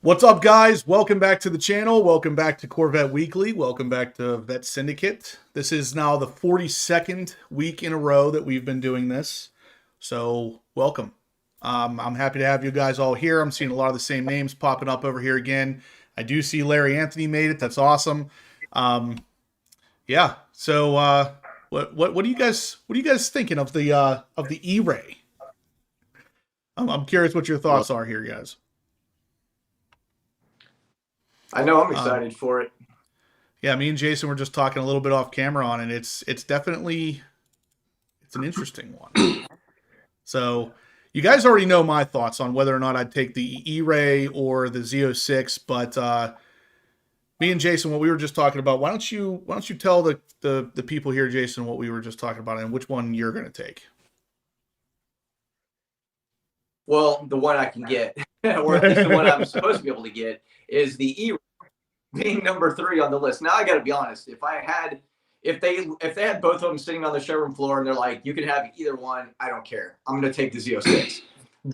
What's up, guys? Welcome back to the channel. Welcome back to Corvette Weekly. Welcome back to Vet Syndicate. This is now the 42nd week in a row that we've been doing this. So, welcome. I'm happy to have you guys all here. I'm seeing a lot of the same names popping up over here again. I do see Larry Anthony made it. That's awesome. Yeah. So, what are you guys thinking of the E-RAY? I'm curious what your thoughts are here, guys. I know I'm excited for it. Yeah, me and Jason were just talking a little bit off camera on it. It's definitely an interesting one. So you guys already know my thoughts on whether or not I'd take the E-RAY or the Z06, but me and Jason, what we were just talking about, why don't you tell the people here, Jason, what we were just talking about and which one you're going to take? Well, the one I can get, or at least the one I'm supposed to be able to get, is the E-RAY, being number 3 on the list. Now I got to be honest. If they had both of them sitting on the showroom floor and they're like, you can have either one, I don't care. I'm going to take the Z06.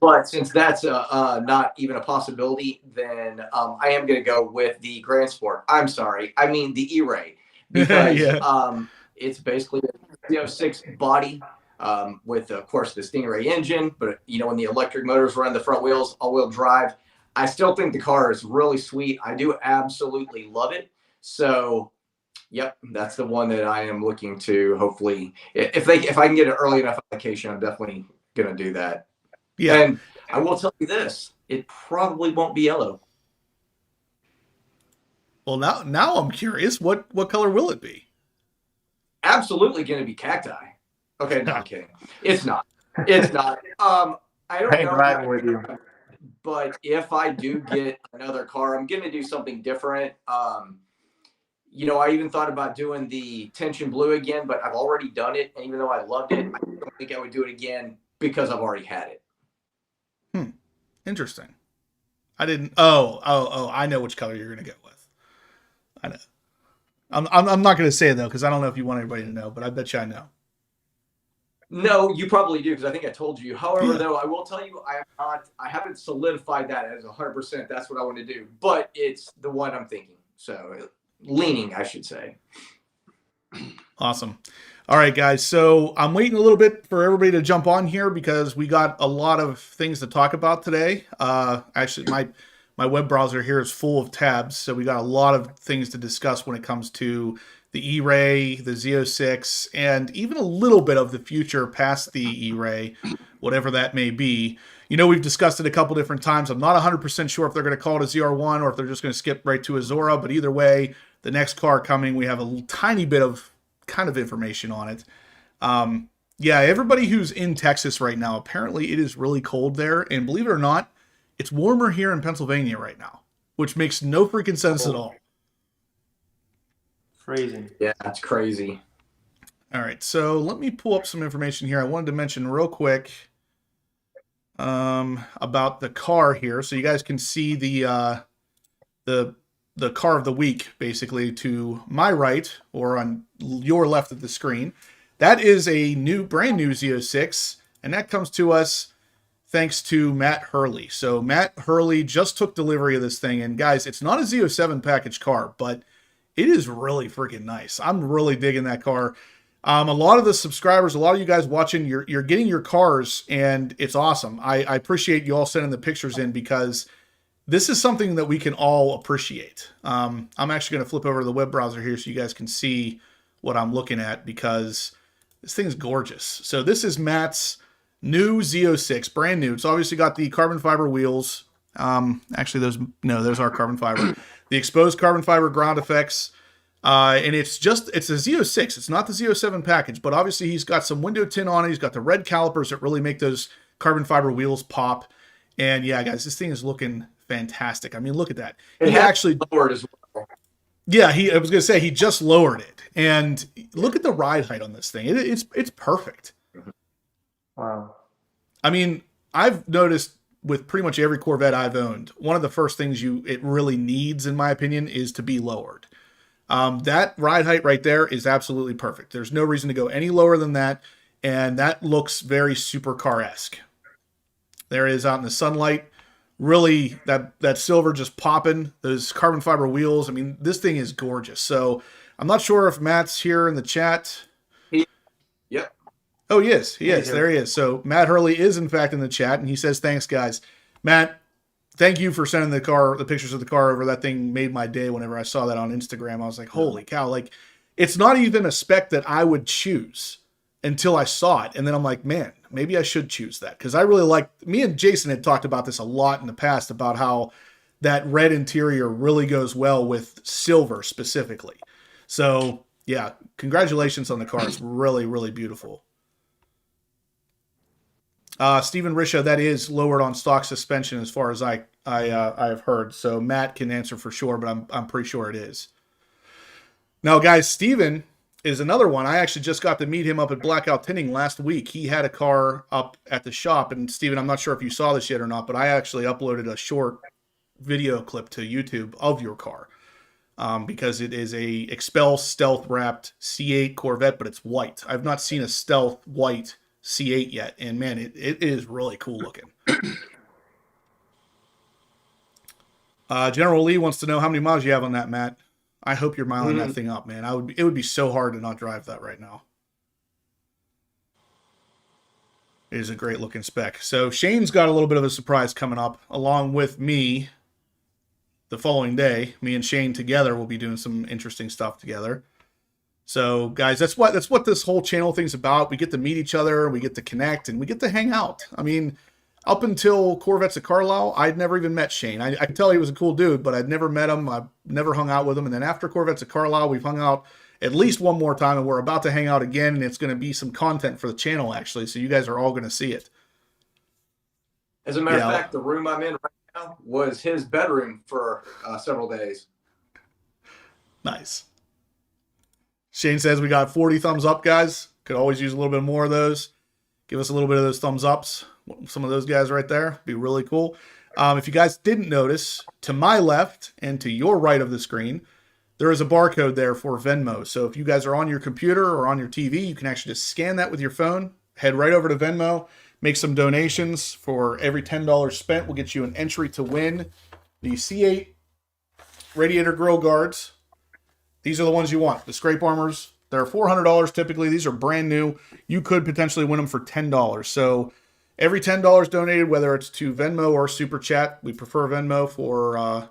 But since that's not even a possibility, then I am going to go with the Grand Sport. I'm sorry, I mean the E-RAY, because Yeah. It's basically a Z06 body. With, of course, the Stingray engine, but, you know, when the electric motors run the front wheels, all-wheel drive, I still think the car is really sweet. I do absolutely love it. So, yep, that's the one that I am looking to hopefully, if I can get an early enough application, I'm definitely going to do that. Yeah. And I will tell you this, it probably won't be yellow. Well, now I'm curious. What color will it be? Absolutely going to be cacti. Okay, no, I'm kidding. It's not. It's not. I don't know. Right with you. But if I do get another car, I'm going to do something different. You know, I even thought about doing the tension blue again, but I've already done it. And even though I loved it, I don't think I would do it again because I've already had it. Interesting. I didn't. Oh, I know which color you're going to go with. I know. I'm not going to say it, though, because I don't know if you want everybody to know, but I bet you I know. No, you probably do, because I think I told you. However, though, I will tell you, I haven't solidified that as 100%. That's what I want to do, but it's the one I'm thinking. So leaning, I should say. Awesome. All right, guys. So I'm waiting a little bit for everybody to jump on here because we got a lot of things to talk about today. Actually, my web browser here is full of tabs, so we got a lot of things to discuss when it comes to the E-RAY, the Z06, and even a little bit of the future past the E-RAY, whatever that may be. You know, we've discussed it a couple different times. I'm not 100% sure if they're going to call it a ZR1 or if they're just going to skip right to a Zora, but either way, the next car coming, we have a tiny bit of kind of information on it. Yeah, everybody who's in Texas right now, apparently it is really cold there, and believe it or not, it's warmer here in Pennsylvania right now, which makes no freaking sense at all. Freezing. Yeah, that's crazy. All right, so let me pull up some information here. I wanted to mention real quick about the car here, so you guys can see the car of the week, basically, to my right or on your left of the screen. That is a brand new Z06, and that comes to us thanks to Matt Hurley. So Matt Hurley just took delivery of this thing, and guys, it's not a Z07 package car, but it is really freaking nice. I'm really digging that car. A lot of the subscribers, a lot of you guys watching, you're getting your cars, and it's awesome. I appreciate you all sending the pictures in because this is something that we can all appreciate. I'm actually going to flip over to the web browser here so you guys can see what I'm looking at because this thing's gorgeous. So this is Matt's new Z06, brand new. It's obviously got the carbon fiber wheels. Actually, there's our carbon fiber. The exposed carbon fiber ground effects. And it's a Z06. It's not the Z07 package, but obviously he's got some window tint on it. He's got the red calipers that really make those carbon fiber wheels pop. And yeah, guys, this thing is looking fantastic. I mean, look at that. He actually lowered as well. Yeah, I was going to say he just lowered it. And look at the ride height on this thing. It's perfect. Wow. I mean, I've noticed with pretty much every Corvette I've owned, one of the first things it really needs, in my opinion, is to be lowered. That ride height right there is absolutely perfect. There's no reason to go any lower than that, and that looks very supercar-esque. There it is out in the sunlight. really that silver just popping, those carbon fiber wheels. I mean, this thing is gorgeous. So I'm not sure if Matt's here in the chat. Yep. Oh, he is. He He's is. here. There he is. So Matt Hurley is in fact in the chat, and he says, "Thanks, guys." Matt, thank you for sending the pictures of the car over. That thing made my day whenever I saw that on Instagram. I was like, holy cow. Like, it's not even a spec that I would choose until I saw it. And then I'm like, man, maybe I should choose that. Because I really like, me and Jason had talked about this a lot in the past about how that red interior really goes well with silver specifically. So yeah, congratulations on the car. It's really, really beautiful. Stephen Risha, that is lowered on stock suspension as far as I have heard. So Matt can answer for sure, but I'm pretty sure it is. Now, guys, Stephen is another one. I actually just got to meet him up at Blackout Tinting last week. He had a car up at the shop, and Stephen, I'm not sure if you saw this yet or not, but I actually uploaded a short video clip to YouTube of your car because it is a Expel stealth wrapped C8 Corvette, but it's white. I've not seen a stealth white C8 yet, and man, it is really cool looking. General Lee wants to know how many miles you have on that, Matt. I hope you're miling that thing up, man. It would be so hard to not drive that right now. It is a great looking spec. So Shane's got a little bit of a surprise coming up along with me the following day. Me and Shane together will be doing some interesting stuff together. So guys, that's what this whole channel thing's about. We get to meet each other, we get to connect, and we get to hang out. I mean, up until Corvettes of Carlisle, I'd never even met Shane. I could tell he was a cool dude, but I'd never met him. I've never hung out with him. And then after Corvettes of Carlisle, we've hung out at least one more time, and we're about to hang out again, and it's going to be some content for the channel, actually, so you guys are all going to see it. As a matter of fact, the room I'm in right now was his bedroom for several days. Nice. Shane says we got 40 thumbs up, guys. Could always use a little bit more of those. Give us a little bit of those thumbs ups. Some of those guys right there. Be really cool. If you guys didn't notice, to my left and to your right of the screen, there is a barcode there for Venmo. So if you guys are on your computer or on your TV, you can actually just scan that with your phone, head right over to Venmo, make some donations. For every $10 spent, we'll get you an entry to win the C8 radiator grill guards. These are the ones you want, the scrape armors. They're $400 typically. These are brand new. You could potentially win them for $10. So every $10 donated, whether it's to Venmo or Super Chat, we prefer Venmo for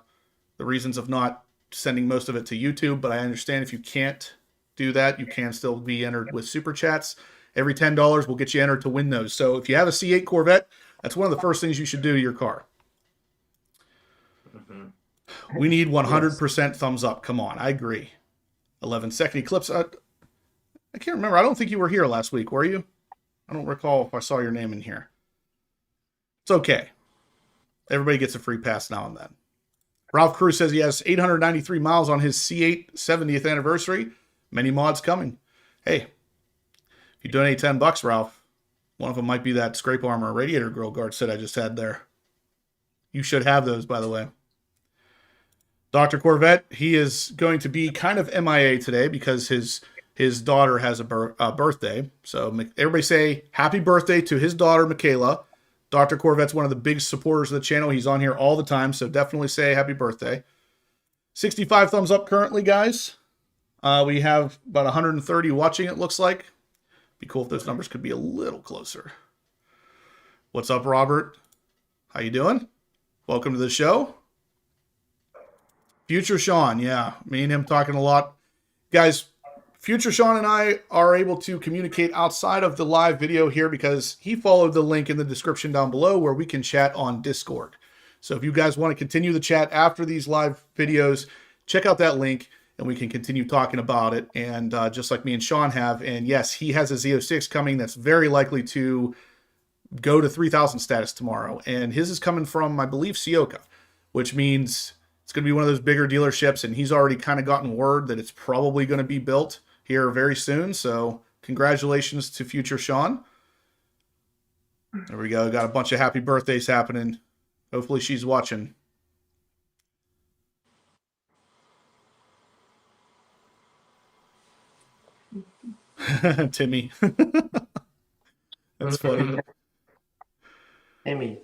the reasons of not sending most of it to YouTube, but I understand if you can't do that, you can still be entered with Super Chats. Every $10 will get you entered to win those. So if you have a C8 Corvette, that's one of the first things you should do to your car. We need 100% thumbs up. Come on, I agree. 11-second eclipse. I can't remember. I don't think you were here last week, were you? I don't recall if I saw your name in here. It's okay. Everybody gets a free pass now and then. Ralph Cruz says he has 893 miles on his C8 70th anniversary. Many mods coming. Hey, if you donate $10, Ralph, one of them might be that scrape armor radiator grill guard set I just had there. You should have those, by the way. Dr. Corvette, he is going to be kind of MIA today because his daughter has a birthday. So everybody say happy birthday to his daughter, Michaela. Dr. Corvette's one of the big supporters of the channel. He's on here all the time, so definitely say happy birthday. 65 thumbs up currently, guys. We have about 130 watching, it looks like. Be cool if those numbers could be a little closer. What's up, Robert? How you doing? Welcome to the show. Future Sean, yeah. Me and him talking a lot. Guys, Future Sean and I are able to communicate outside of the live video here because he followed the link in the description down below where we can chat on Discord. So if you guys want to continue the chat after these live videos, check out that link and we can continue talking about it. And just like me and Sean have, and yes, he has a Z06 coming that's very likely to go to 3,000 status tomorrow. And his is coming from, I believe, Sioka, which means it's going to be one of those bigger dealerships. And he's already kind of gotten word that it's probably going to be built here very soon. So congratulations to Future Sean. There we go. Got a bunch of happy birthdays happening. Hopefully she's watching. Timmy. That's funny. Amy.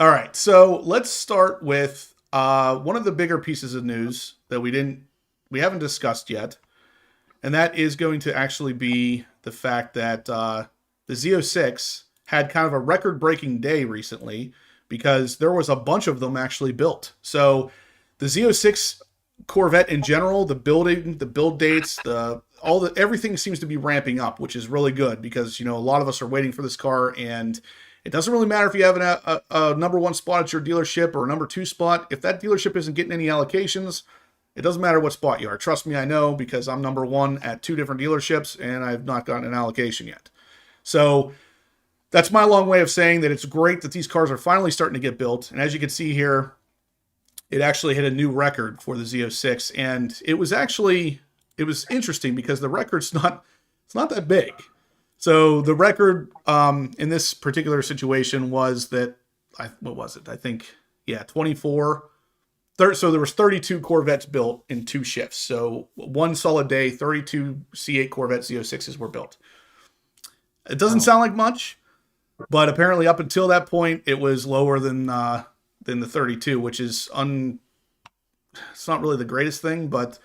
All right, so let's start with one of the bigger pieces of news that we haven't discussed yet, and that is going to actually be the fact that the Z06 had kind of a record-breaking day recently because there was a bunch of them actually built. So the Z06 Corvette in general, the building, the build dates, everything seems to be ramping up, which is really good because, you know, a lot of us are waiting for this car, and it doesn't really matter if you have a number one spot at your dealership or a number two spot. If that dealership isn't getting any allocations, it doesn't matter what spot you are. Trust me, I know, because I'm number one at 2 different dealerships and I've not gotten an allocation yet. So that's my long way of saying that it's great that these cars are finally starting to get built. And as you can see here, it actually hit a new record for the Z06. And it was interesting because the record's it's not that big. So the record in this particular situation was that, what was it? I think, 24. So there was 32 Corvettes built in 2 shifts. So one solid day, 32 C8 Corvette Z06's were built. It doesn't sound like much, but apparently up until that point, it was lower than the 32, which is it's not really the greatest thing, but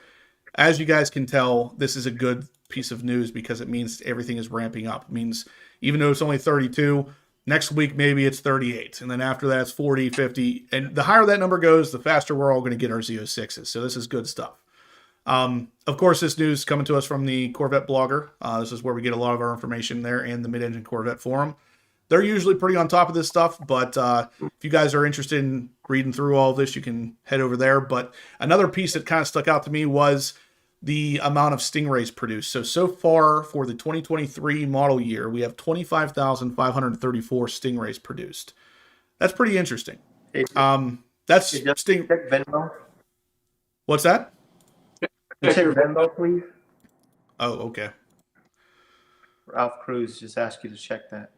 as you guys can tell, this is a good piece of news because it means everything is ramping up. It means even though it's only 32, next week maybe it's 38, and then after that it's 40, 50, and the higher that number goes, the faster we're all going to get our Z06s. So this is good stuff. Of course, this news is coming to us from the Corvette blogger. This is where we get a lot of our information there, and the Mid-Engine Corvette forum. They're usually pretty on top of this stuff, but if you guys are interested in reading through all of this, you can head over there. But another piece that kind of stuck out to me was the amount of Stingrays produced. So far for the 2023 model year, we have 25,534 Stingrays produced. That's pretty interesting. That's Check Venmo. What's that? Check Venmo, please. Oh, okay. Ralph Cruz just asked you to check that.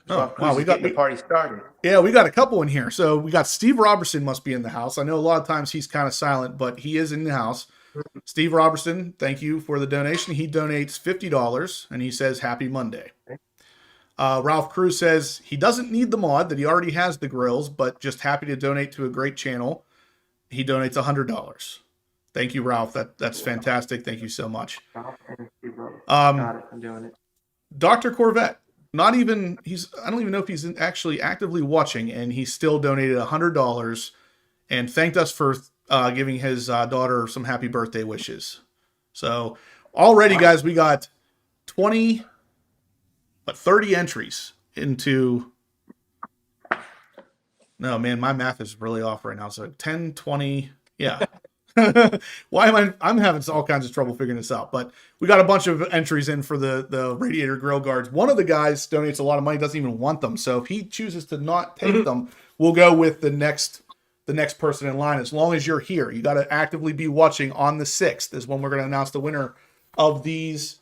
Oh, wow, we got the party started. Yeah, we got a couple in here. So we got Steve Robertson must be in the house. I know a lot of times he's kind of silent, but he is in the house. Steve Robertson, thank you for the donation. He donates $50 and he says happy Monday. Ralph Cruz says he doesn't need the mod, that he already has the grills, but just happy to donate to a great channel. He donates $100. Thank you, Ralph. That's fantastic. Thank you so much. Got it. I'm doing it. Dr. Corvette. I don't even know if he's actually actively watching, and he still donated $100 and thanked us for giving his daughter some happy birthday wishes. So already, guys, we got 30 entries into. No, man, my math is really off right now. So 10, 20, yeah. Why am I'm having all kinds of trouble figuring this out, but we got a bunch of entries in for the radiator grill guards. One of the guys donates a lot of money, doesn't even want them. So if he chooses to not take them, we'll go with the next person in line. As long as you're here, you got to actively be watching. On the 6th is when we're going to announce the winner of these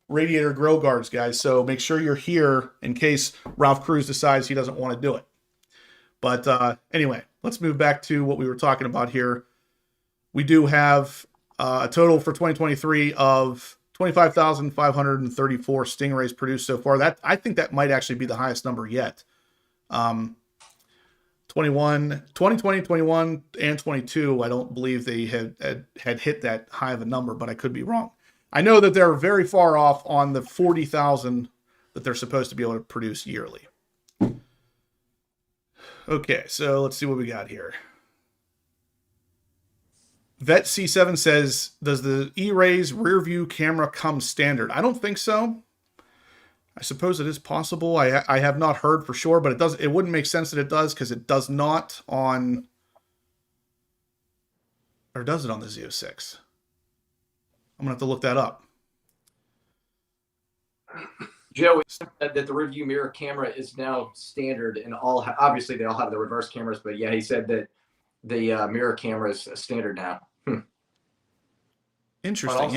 radiator grill guards, guys. So make sure you're here in case Ralph Cruz decides he doesn't want to do it. But anyway, let's move back to what we were talking about here. We do have a total for 2023 of 25,534 Stingrays produced so far. I think that might actually be the highest number yet. 2020, 21, and 22, I don't believe they had hit that high of a number, but I could be wrong. I know that they're very far off on the 40,000 that they're supposed to be able to produce yearly. Okay, so let's see what we got here. Vet C7 says, does the E-Ray's rear view camera come standard? I don't think so. I suppose it is possible. I have not heard for sure, but it wouldn't make sense that it does, because it does not on, or does it on the Z06? I'm gonna have to look that up. Joe said that the rear view mirror camera is now standard, and obviously they all have the reverse cameras, but yeah, he said that the mirror camera is standard now. Interesting.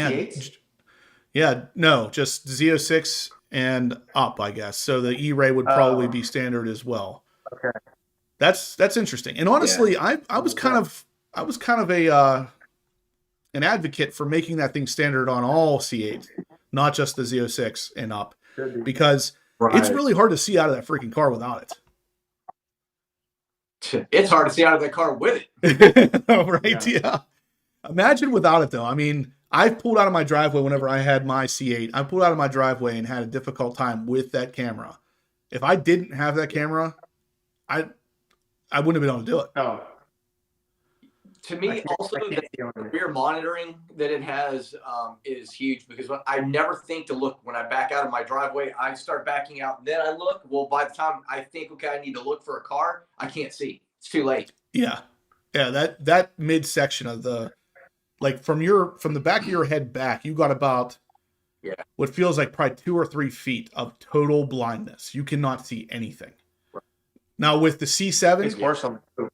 Yeah. No, just Z06 and up, I guess. So the E-Ray would probably be standard as well. Okay. That's interesting. And honestly, yeah. I was kind of an advocate for making that thing standard on all C8, not just the Z06 and up, because It's really hard to see out of that freaking car without it. It's hard to see out of that car with it. Right? Yeah. Imagine without it, though. I mean, I pulled out of my driveway whenever I had my C8. I pulled out of my driveway and had a difficult time with that camera. If I didn't have that camera, I wouldn't have been able to do it. Oh, To me, also, I can't the see on it. rear monitoring that it has is huge, because I never think to look when I back out of my driveway. I start backing out, and then I look. Well, by the time I think, okay, I need to look for a car, I can't see. It's too late. Yeah. Yeah, that midsection of the, like, from the back of your head back, you got about what feels like probably 2 or 3 feet of total blindness. You cannot see anything. Now with the C7, It's worse on the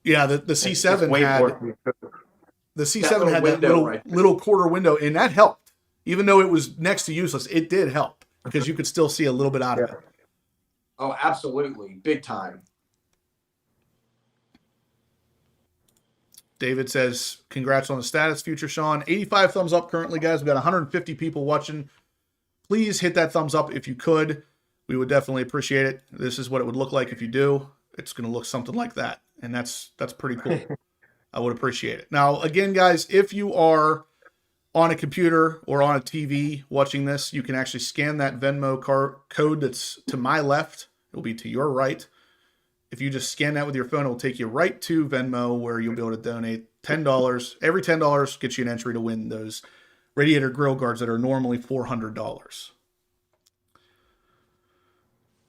yeah, the C7 way had worse on the That C7 little had that window right there. little quarter window, and that helped. Even though it was next to useless, it did help because you could still see a little bit out of it. Oh, absolutely, big time. David says, congrats on the status, Future Sean. 85 thumbs up currently, guys. We've got 150 people watching. Please hit that thumbs up if you could. We would definitely appreciate it. This is what it would look like if you do. It's going to look something like that, and that's pretty cool. I would appreciate it. Now, again, guys, if you are on a computer or on a TV watching this, you can actually scan that Venmo code that's to my left. It will be to your right. If you just scan that with your phone, it will take you right to Venmo, where you'll be able to donate $10. Every $10 gets you an entry to win those radiator grill guards that are normally $400.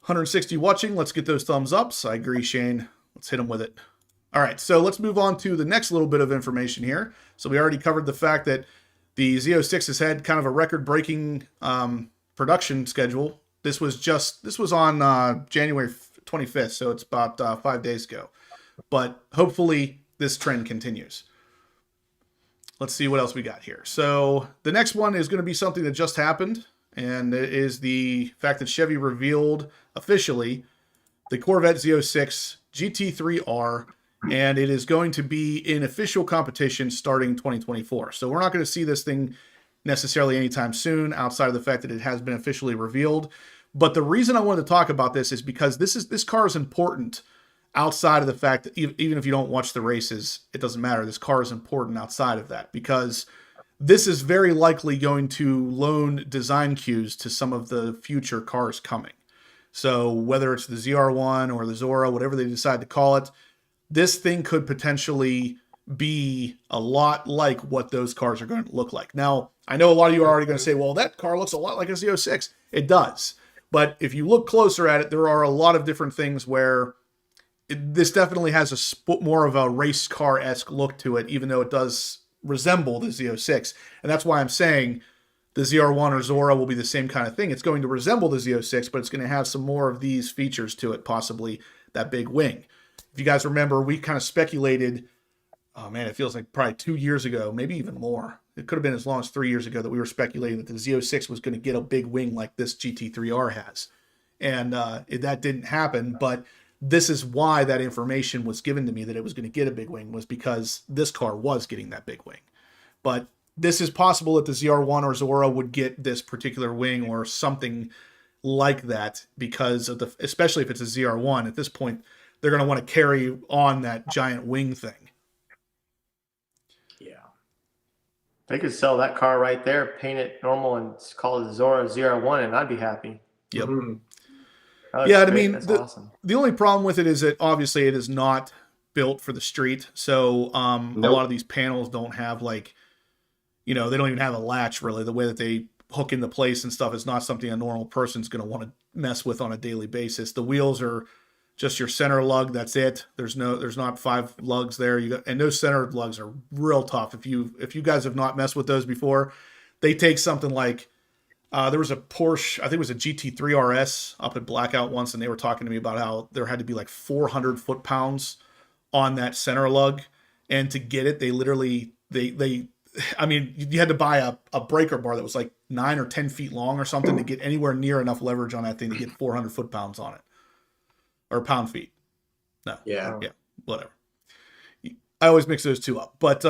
160 watching. Let's get those thumbs ups. I agree, Shane. Let's hit them with it. All right, so let's move on to the next little bit of information here. So we already covered the fact that the Z06 has had kind of a record-breaking production schedule. This was on January 25th, so it's about 5 days ago. But hopefully this trend continues. Let's see what else we got here. So the next one is going to be something that just happened, and it is the fact that Chevy revealed officially the Corvette Z06 GT3R, and it is going to be in official competition starting 2024. So we're not going to see this thing necessarily anytime soon, outside of the fact that it has been officially revealed. But the reason I wanted to talk about this is because this car is important outside of the fact that even if you don't watch the races, it doesn't matter. This car is important outside of that, because this is very likely going to loan design cues to some of the future cars coming. So whether it's the ZR1 or the Zorro, whatever they decide to call it, this thing could potentially be a lot like what those cars are going to look like. Now, I know a lot of you are already going to say, well, that car looks a lot like a Z06. It does. But if you look closer at it, there are a lot of different things where this definitely has more of a race car-esque look to it, even though it does resemble the Z06. And that's why I'm saying the ZR1 or Zorro will be the same kind of thing. It's going to resemble the Z06, but it's going to have some more of these features to it, possibly that big wing. If you guys remember, we kind of speculated, oh man, it feels like probably 2 years ago, maybe even more. It could have been as long as 3 years ago that we were speculating that the Z06 was going to get a big wing like this GT3R has. And that didn't happen, but this is why that information was given to me that it was going to get a big wing, was because this car was getting that big wing. But this is possible that the ZR1 or Zorro would get this particular wing or something like that, because of especially if it's a ZR1, at this point, they're going to want to carry on that giant wing thing. Yeah. They could sell that car right there, paint it normal, and call it Zorro ZR1, and I'd be happy. Yep. Mm-hmm. Yeah, I great. mean, That's awesome. The only problem with it is that obviously it is not built for the street. So a lot of these panels don't have, like, they don't even have a latch really. The way that they hook into place and stuff is not something a normal person's going to want to mess with on a daily basis. The wheels are just your center lug. That's it. There's not 5 lugs there. And those center lugs are real tough. If you guys have not messed with those before, they take something like, there was a Porsche, I think it was a GT3 RS up at Blackout once, and they were talking to me about how there had to be like 400 foot-pounds on that center lug. And to get it, they literally, I mean, you had to buy a breaker bar that was like 9 or 10 feet long or something to get anywhere near enough leverage on that thing to get 400 foot-pounds on it. Or pound-feet. No. Yeah. Yeah, whatever. I always mix those two up. But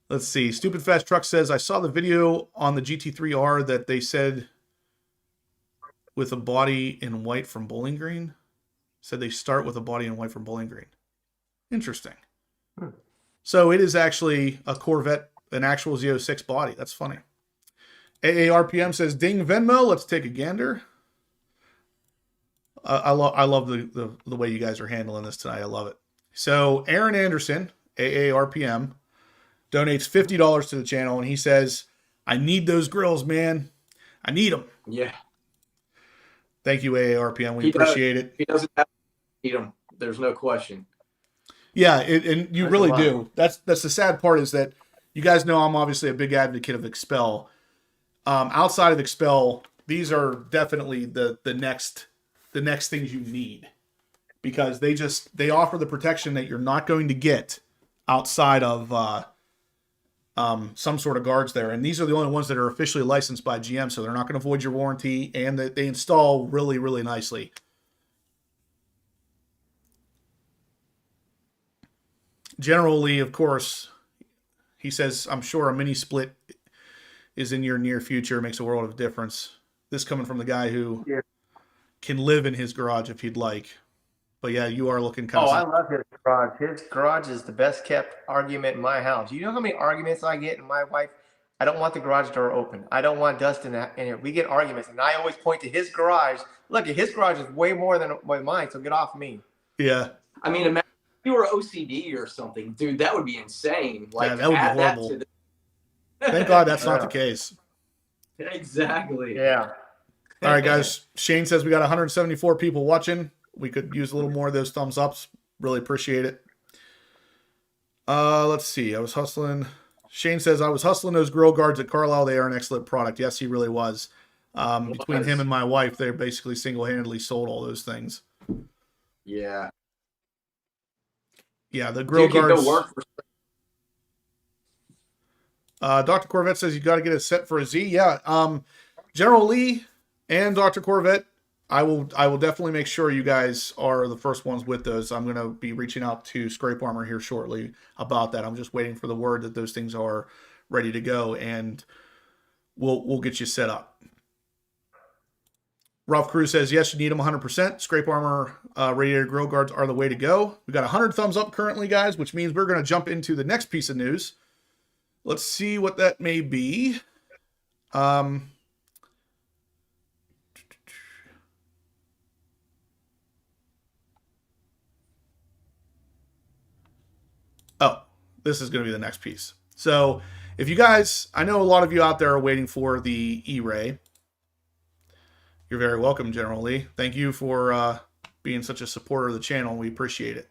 Let's see. Stupid Fast Truck says, I saw the video on the GT3R that they said with a body in white from Bowling Green. Said they start with a body in white from Bowling Green. Interesting. So it is actually a Corvette, an actual Z06 body. That's funny. AARPM says, ding Venmo. Let's take a gander. I love the way you guys are handling this tonight. I love it. So Aaron Anderson, AARPM, donates $50 to the channel, and he says, I need those grills, man. I need them. Yeah. Thank you, AARPM. We appreciate it. He doesn't have to need them. There's no question. Yeah, and you really do. That's the sad part, is that you guys know I'm obviously a big advocate of Expel. Outside of Expel, these are definitely the next things you need, because they offer the protection that you're not going to get outside of some sort of guards there. And these are the only ones that are officially licensed by GM, so they're not going to void your warranty, and that they install really, really nicely. General Lee, of course, he says, I'm sure a mini split is in your near future. It makes a world of difference. This coming from the guy who can live in his garage if he'd like. But yeah, you are looking kind of... Oh, I love his garage. His garage is the best kept argument in my house. You know how many arguments I get? And my wife, I don't want the garage door open. I don't want dust in it. We get arguments, and I always point to his garage. Look, his garage is way more than mine, so get off me. Yeah. I mean, imagine if you were OCD or something, dude. That would be insane. Like, yeah, that would be horrible. Thank God that's not the case. Exactly. Yeah. All right, guys. Shane says we got 174 people watching. We could use a little more of those thumbs ups. Really appreciate it. Let's see. I was hustling. Shane says, I was hustling those grill guards at Carlisle. They are an excellent product. Yes, he really was. Between him and my wife, they basically single-handedly sold all those things. Yeah. Yeah, the grill Dude, guards. Work for... Dr. Corvette says you got to get a set for a Z. Yeah. General Lee and Dr. Corvette, I will definitely make sure you guys are the first ones with those. I'm going to be reaching out to Scrape Armor here shortly about that. I'm just waiting for the word that those things are ready to go, and we'll get you set up. Ralph Cruz says, yes, you need them 100%. Scrape Armor radiator grill guards are the way to go. We got 100 thumbs up currently, guys, which means we're going to jump into the next piece of news. Let's see what that may be. Oh, this is going to be the next piece. So if you guys, I know a lot of you out there are waiting for the E-Ray. You're very welcome, General Lee. Thank you for being such a supporter of the channel. We appreciate it.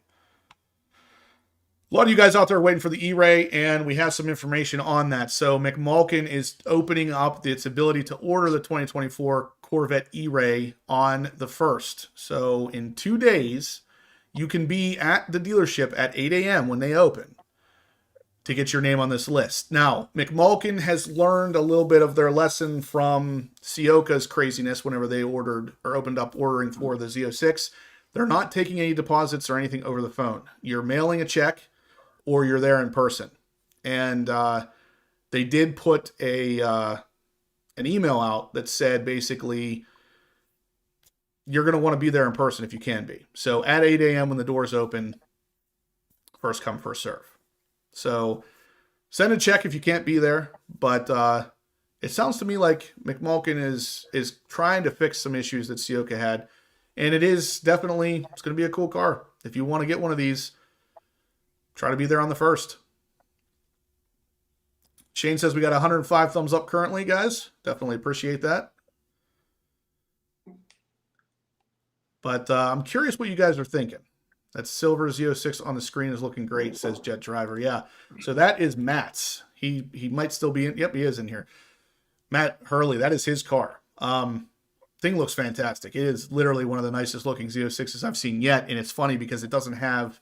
A lot of you guys out there are waiting for the E-Ray, and we have some information on that. So McMulkin is opening up its ability to order the 2024 Corvette E-Ray on the 1st. So in 2 days, you can be at the dealership at 8 a.m. when they open to get your name on this list. Now, McMulkin has learned a little bit of their lesson from Sioka's craziness whenever they ordered or opened up ordering for the Z06. They're not taking any deposits or anything over the phone. You're mailing a check or you're there in person. And they did put an email out that said basically, you're going to want to be there in person if you can be. So at 8 a.m. when the doors open, first come, first serve. So send a check if you can't be there. But it sounds to me like McMulkin is trying to fix some issues that Sioka had. And it is definitely, it's going to be a cool car. If you want to get one of these, try to be there on the 1st. Shane says we got 105 thumbs up currently, guys. Definitely appreciate that. But I'm curious what you guys are thinking. That silver Z06 on the screen is looking great, says Jet Driver. Yeah. So that is Matt's. He might still be in. Yep, he is in here. Matt Hurley, that is his car. Thing looks fantastic. It is literally one of the nicest looking Z06s I've seen yet. And it's funny because it doesn't have,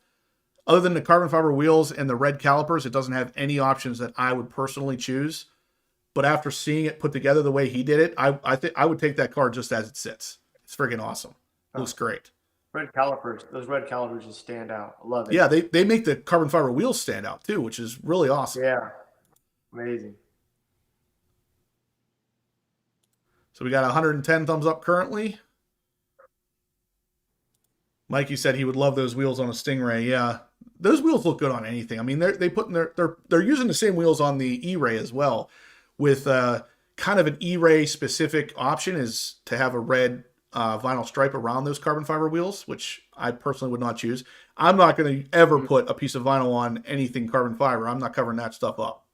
other than the carbon fiber wheels and the red calipers, it doesn't have any options that I would personally choose. But after seeing it put together the way he did it, I think I would take that car just as it sits. It's freaking awesome. Looks great. Red calipers. Those red calipers just stand out. I love it. Yeah, they make the carbon fiber wheels stand out too, which is really awesome. Yeah. Amazing. So we got 110 thumbs up currently. Mikey said he would love those wheels on a Stingray. Yeah, those wheels look good on anything. I mean, they're using the same wheels on the E-Ray as well, with kind of an E-Ray specific option is to have a red vinyl stripe around those carbon fiber wheels, which I personally would not choose. I'm not going to ever put a piece of vinyl on anything carbon fiber. I'm not covering that stuff up.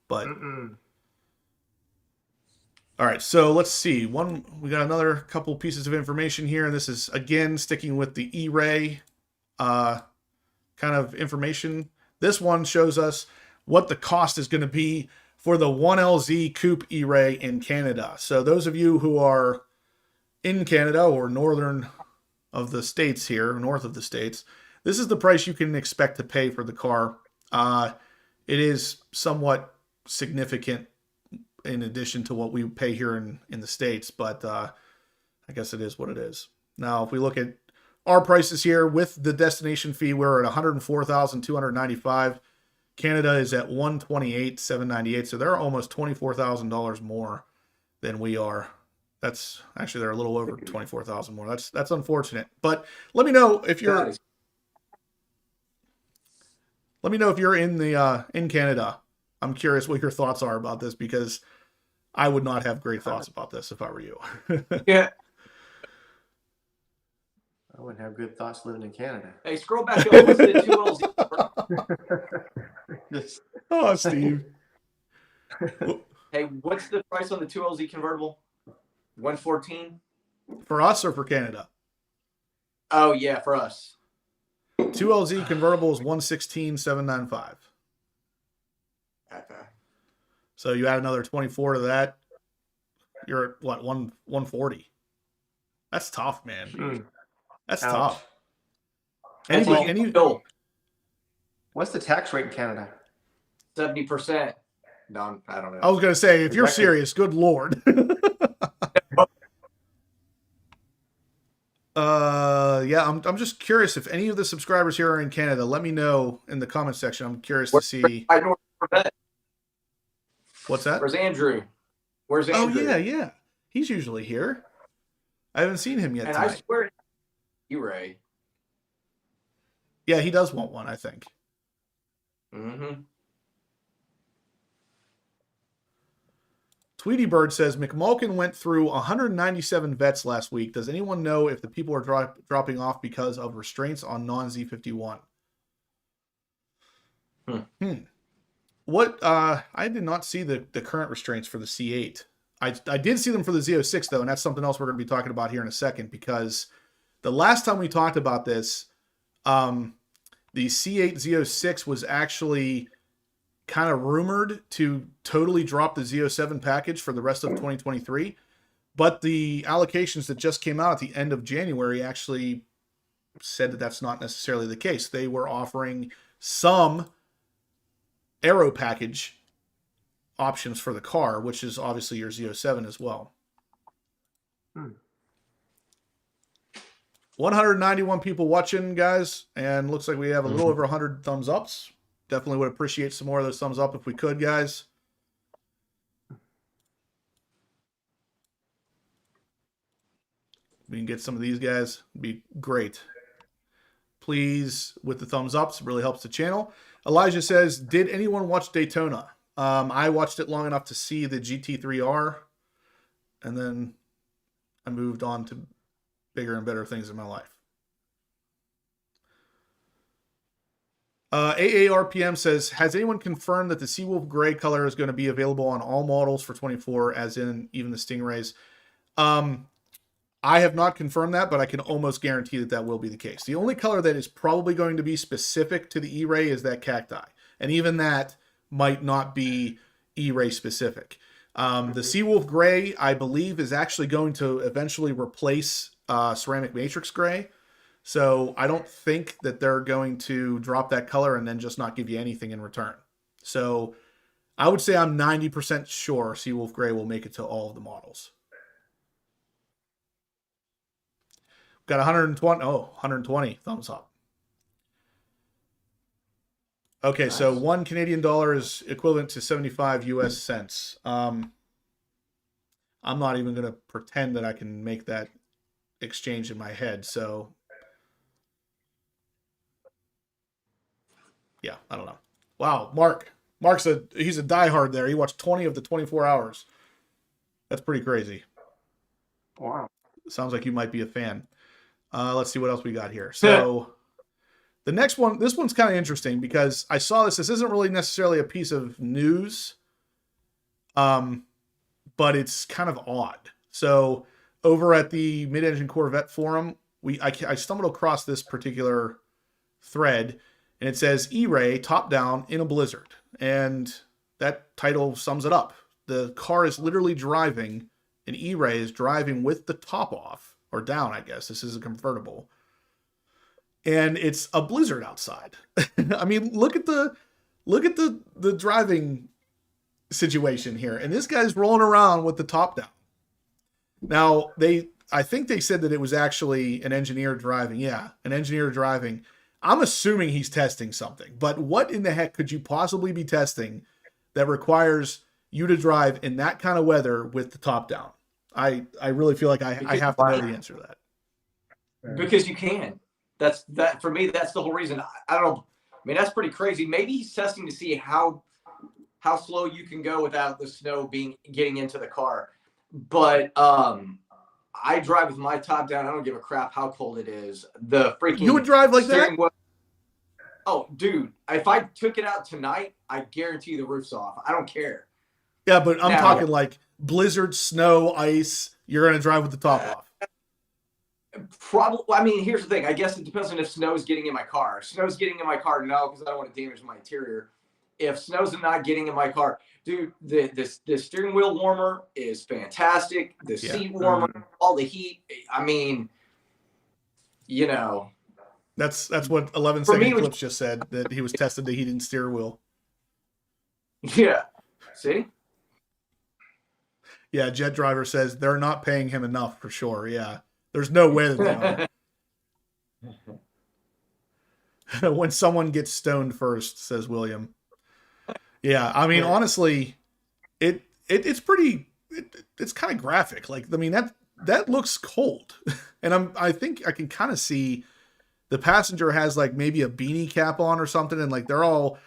But all right, so let's see. We got another couple pieces of information here, and this is again sticking with the E-Ray kind of information. This one shows us what the cost is going to be for the 1LZ Coupe E-Ray in Canada. So those of you who are in Canada or northern of the states here, north of the states, this is the price you can expect to pay for the car. It is somewhat significant in addition to what we pay here in the States, but I guess it is what it is. Now, if we look at our prices here with the destination fee, we're at $104,295. Canada is at $128,798, so they're almost $24,000 more than we are. That's actually, they're a little over 24,000 more. That's unfortunate. But let me know if you're in Canada. I'm curious what your thoughts are about this, because I would not have great thoughts about this if I were you. Yeah. I wouldn't have good thoughts living in Canada. Hey, scroll back up. What's the 2LZ? Oh, Steve. Hey, what's the price on the 2LZ convertible? 114. For us or for Canada? Oh yeah, for us. 2LZ convertible is 116,795. Okay. So you add another 24 to that, you're at what, 140? That's tough, man. That's Ouch. tough. What's the tax rate in Canada? 70%. No, I don't know. I was gonna say, if you're serious, good lord. Yeah, I'm just curious if any of the subscribers here are in Canada. Let me know in the comment section. I'm curious to see. What's that? Where's Andrew? Where's Andrew? Oh yeah. He's usually here. I haven't seen him yet. And tonight. I swear, ERAY. Yeah, he does want one, I think. Mm-hmm. Tweety Bird says McMulkin went through 197 vets last week. Does anyone know if the people are dropping off because of restraints on non-Z51? What? I did not see the current restraints for the C8. I did see them for the Z06 though, and that's something else we're going to be talking about here in a second, because the last time we talked about this, the C8 Z06 was actually kind of rumored to totally drop the Z07 package for the rest of 2023. But the allocations that just came out at the end of January actually said that that's not necessarily the case. They were offering some aero package options for the car, which is obviously your Z07 as well. 191 people watching, guys, and looks like we have a little over 100 thumbs ups. Definitely would appreciate some more of those thumbs up if we could, guys. We can get some of these guys. It'd be great. Please, with the thumbs ups, it really helps the channel. Elijah says, did anyone watch Daytona? I watched it long enough to see the GT3R, and then I moved on to bigger and better things in my life. AARPM says, has anyone confirmed that the Seawolf Gray color is going to be available on all models for 24, as in even the Stingrays? I have not confirmed that, but I can almost guarantee that that will be the case. The only color that is probably going to be specific to the E-Ray is that cacti. And even that might not be E-Ray specific. The Seawolf Gray, I believe, is actually going to eventually replace Ceramic Matrix Gray. So I don't think that they're going to drop that color and then just not give you anything in return. So I would say I'm 90% sure Seawolf Gray will make it to all of the models. Got 120 thumbs up. Okay, so Nice. $1 Canadian is equivalent to 75 US cents. I'm not even going to pretend that I can make that exchange in my head. So, yeah, I don't know. Wow, Mark. He's a diehard there. He watched 20 of the 24 hours. That's pretty crazy. Wow. Sounds like you might be a fan. Let's see what else we got here. So the next one, this one's kind of interesting because I saw this. This isn't really necessarily a piece of news, but it's kind of odd. So over at the Mid-Engine Corvette forum, I stumbled across this particular thread, and it says E-RAY top down in a blizzard, and that title sums it up. The car is literally driving, and E-RAY is driving with the top off or down. I guess this is a convertible, and it's a blizzard outside. I mean, look at the driving situation here, and this guy's rolling around with the top down. Now I think they said that it was actually an engineer driving. Yeah, an engineer driving. I'm assuming he's testing something, but what in the heck could you possibly be testing that requires you to drive in that kind of weather with the top down? I really feel like I have to know the answer to that. Because you can. That for me. That's the whole reason. I don't know. I mean, that's pretty crazy. Maybe he's testing to see how slow you can go without the snow getting into the car. But I drive with my top down. I don't give a crap how cold it is. The freaking You would drive like that? Oh, dude! If I took it out tonight, I guarantee the roof's off. I don't care. Yeah, but I'm talking like blizzard, snow, ice. You're gonna drive with the top off. Probably. I mean, here's the thing. I guess it depends on if snow's getting in my car. If snow's getting in my car, no, because I don't want to damage my interior. If snow's not getting in my car, dude, the steering wheel warmer is fantastic. The seat warmer, all the heat. I mean, you know. That's what 11-second Clips just said, that he was tested the heated steering wheel. Yeah. See? Yeah, Jet Driver says they're not paying him enough for sure. Yeah. There's no way that they are. When someone gets stoned first, says William. Yeah, I mean, honestly, it's pretty. It's kind of graphic. Like, I mean, that looks cold, and I think I can kind of see the passenger has like maybe a beanie cap on or something, and like they're all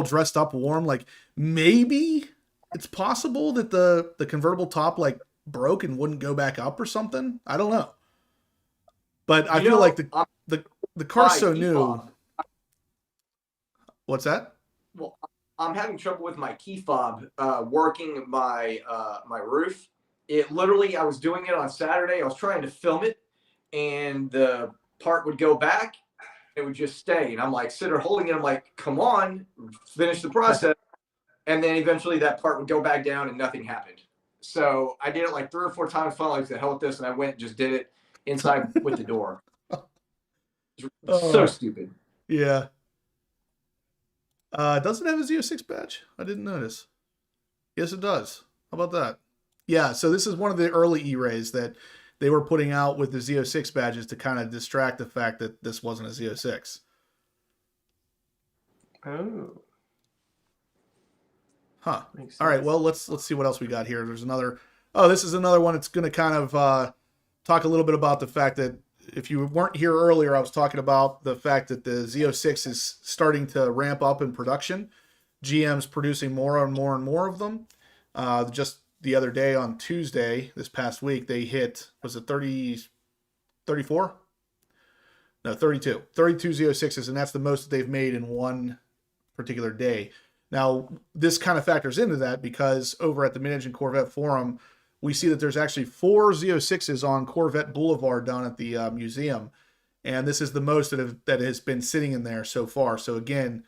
dressed up warm. Like maybe it's possible that the convertible top like broke and wouldn't go back up or something. I don't know, but I feel like the car's so new. What's that? Well, I'm having trouble with my key fob working my my roof. It literally, I was doing it on Saturday. I was trying to film it, and the part would go back. It would just stay, and I'm like, sit there holding it. I'm like, come on, finish the process. And then eventually that part would go back down, and nothing happened. So I did it like 3 or 4 times. Finally, like, the hell with this, and I went and just did it inside with the door. So stupid. Yeah. Does it have a Z06 badge? I didn't notice. Yes, it does. How about that? Yeah, so this is one of the early E-Rays that they were putting out with the Z06 badges to kind of distract the fact that this wasn't a Z06. Oh. Huh. All right, well, let's see what else we got here. There's another... Oh, this is another one that's going to kind of talk a little bit about the fact that if you weren't here earlier, I was talking about the fact that the Z06 is starting to ramp up in production. GM's producing more and more and more of them. Just the other day on Tuesday, this past week, they hit, was it 34? No, 32. 32 Z06s, and that's the most that they've made in one particular day. Now, this kind of factors into that because over at the Mid-Engine Corvette forum, we see that there's actually 4 Z06s on Corvette Boulevard down at the museum. And this is the most that has been sitting in there so far. So again,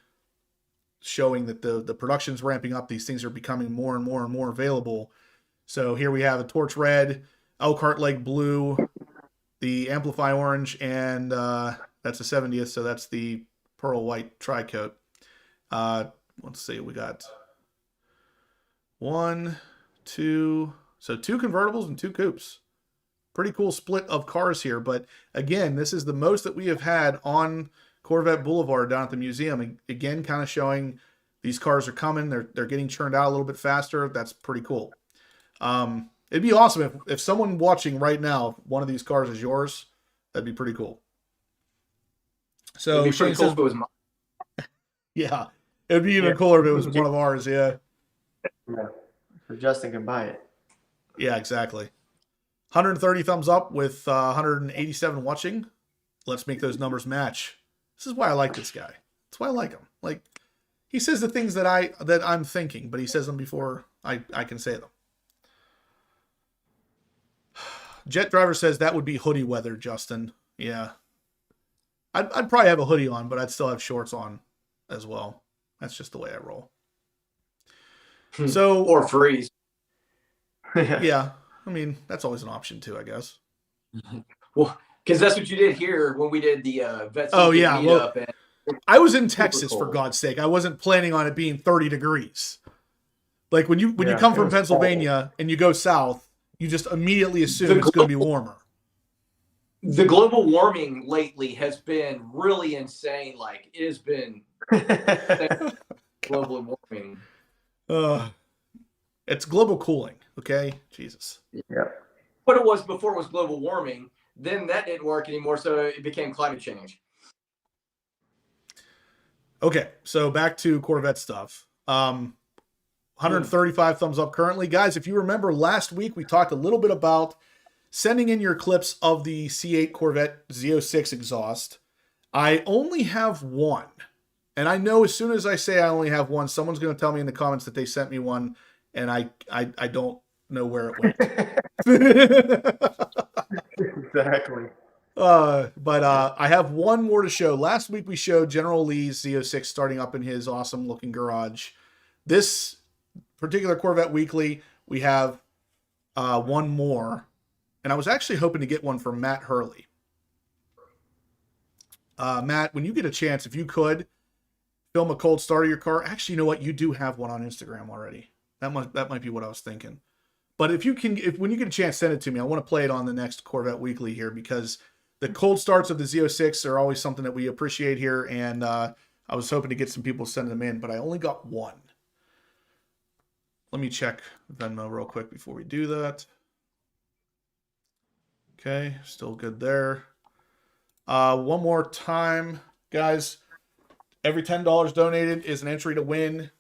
showing that the production's ramping up. These things are becoming more and more and more available. So here we have a Torch Red, Elkhart Lake Blue, the Amplify Orange, and that's the 70th. So that's the Pearl White Tri-Coat. Let's see, we got 1, 2... So 2 convertibles and 2 coupes. Pretty cool split of cars here. But again, this is the most that we have had on Corvette Boulevard down at the museum. Again, kind of showing these cars are coming. They're getting churned out a little bit faster. That's pretty cool. It'd be awesome if someone watching right now, one of these cars is yours. That'd be pretty cool. So It'd be pretty cool if it was mine. Yeah, it'd be even cooler if it was one of ours. Yeah. Yeah. So Justin can buy it. Yeah, exactly. 130 thumbs up with 187 watching. Let's make those numbers match. This is why I like this guy. That's why I like him. Like, he says the things that I'm thinking, but he says them before I can say them. Jet Driver says that would be hoodie weather, Justin. Yeah. I'd probably have a hoodie on, but I'd still have shorts on as well. That's just the way I roll. So or freeze. Yeah. I mean, that's always an option too, I guess. Well, because that's what you did here when we did the Vets. Oh, yeah. Well, and I was in Texas, for God's sake. I wasn't planning on it being 30 degrees. Like when you come from Pennsylvania and you go south, you just immediately assume it's going to be warmer. The global warming lately has been really insane. Like, it has been global warming. It's global cooling, okay? Jesus. Yeah. What it was before was global warming. Then that didn't work anymore, so it became climate change. Okay, so back to Corvette stuff. 135 thumbs up currently. Guys, if you remember last week, we talked a little bit about sending in your clips of the C8 Corvette Z06 exhaust. I only have one. And I know as soon as I say I only have one, someone's going to tell me in the comments that they sent me one, and I don't know where it went. Exactly. But I have one more to show. Last week we showed General Lee's Z06 starting up in his awesome looking garage. This particular Corvette Weekly, we have one more. And I was actually hoping to get one from Matt Hurley. Matt, when you get a chance, if you could film a cold start of your car. Actually, you know what? You do have one on Instagram already. That might be what I was thinking. But if when you get a chance, send it to me. I want to play it on the next Corvette Weekly here, because the cold starts of the Z06 are always something that we appreciate here. And I was hoping to get some people sending them in, but I only got one. Let me check Venmo real quick before we do that. Okay, still good there. One more time, guys. Every $10 donated is an entry to win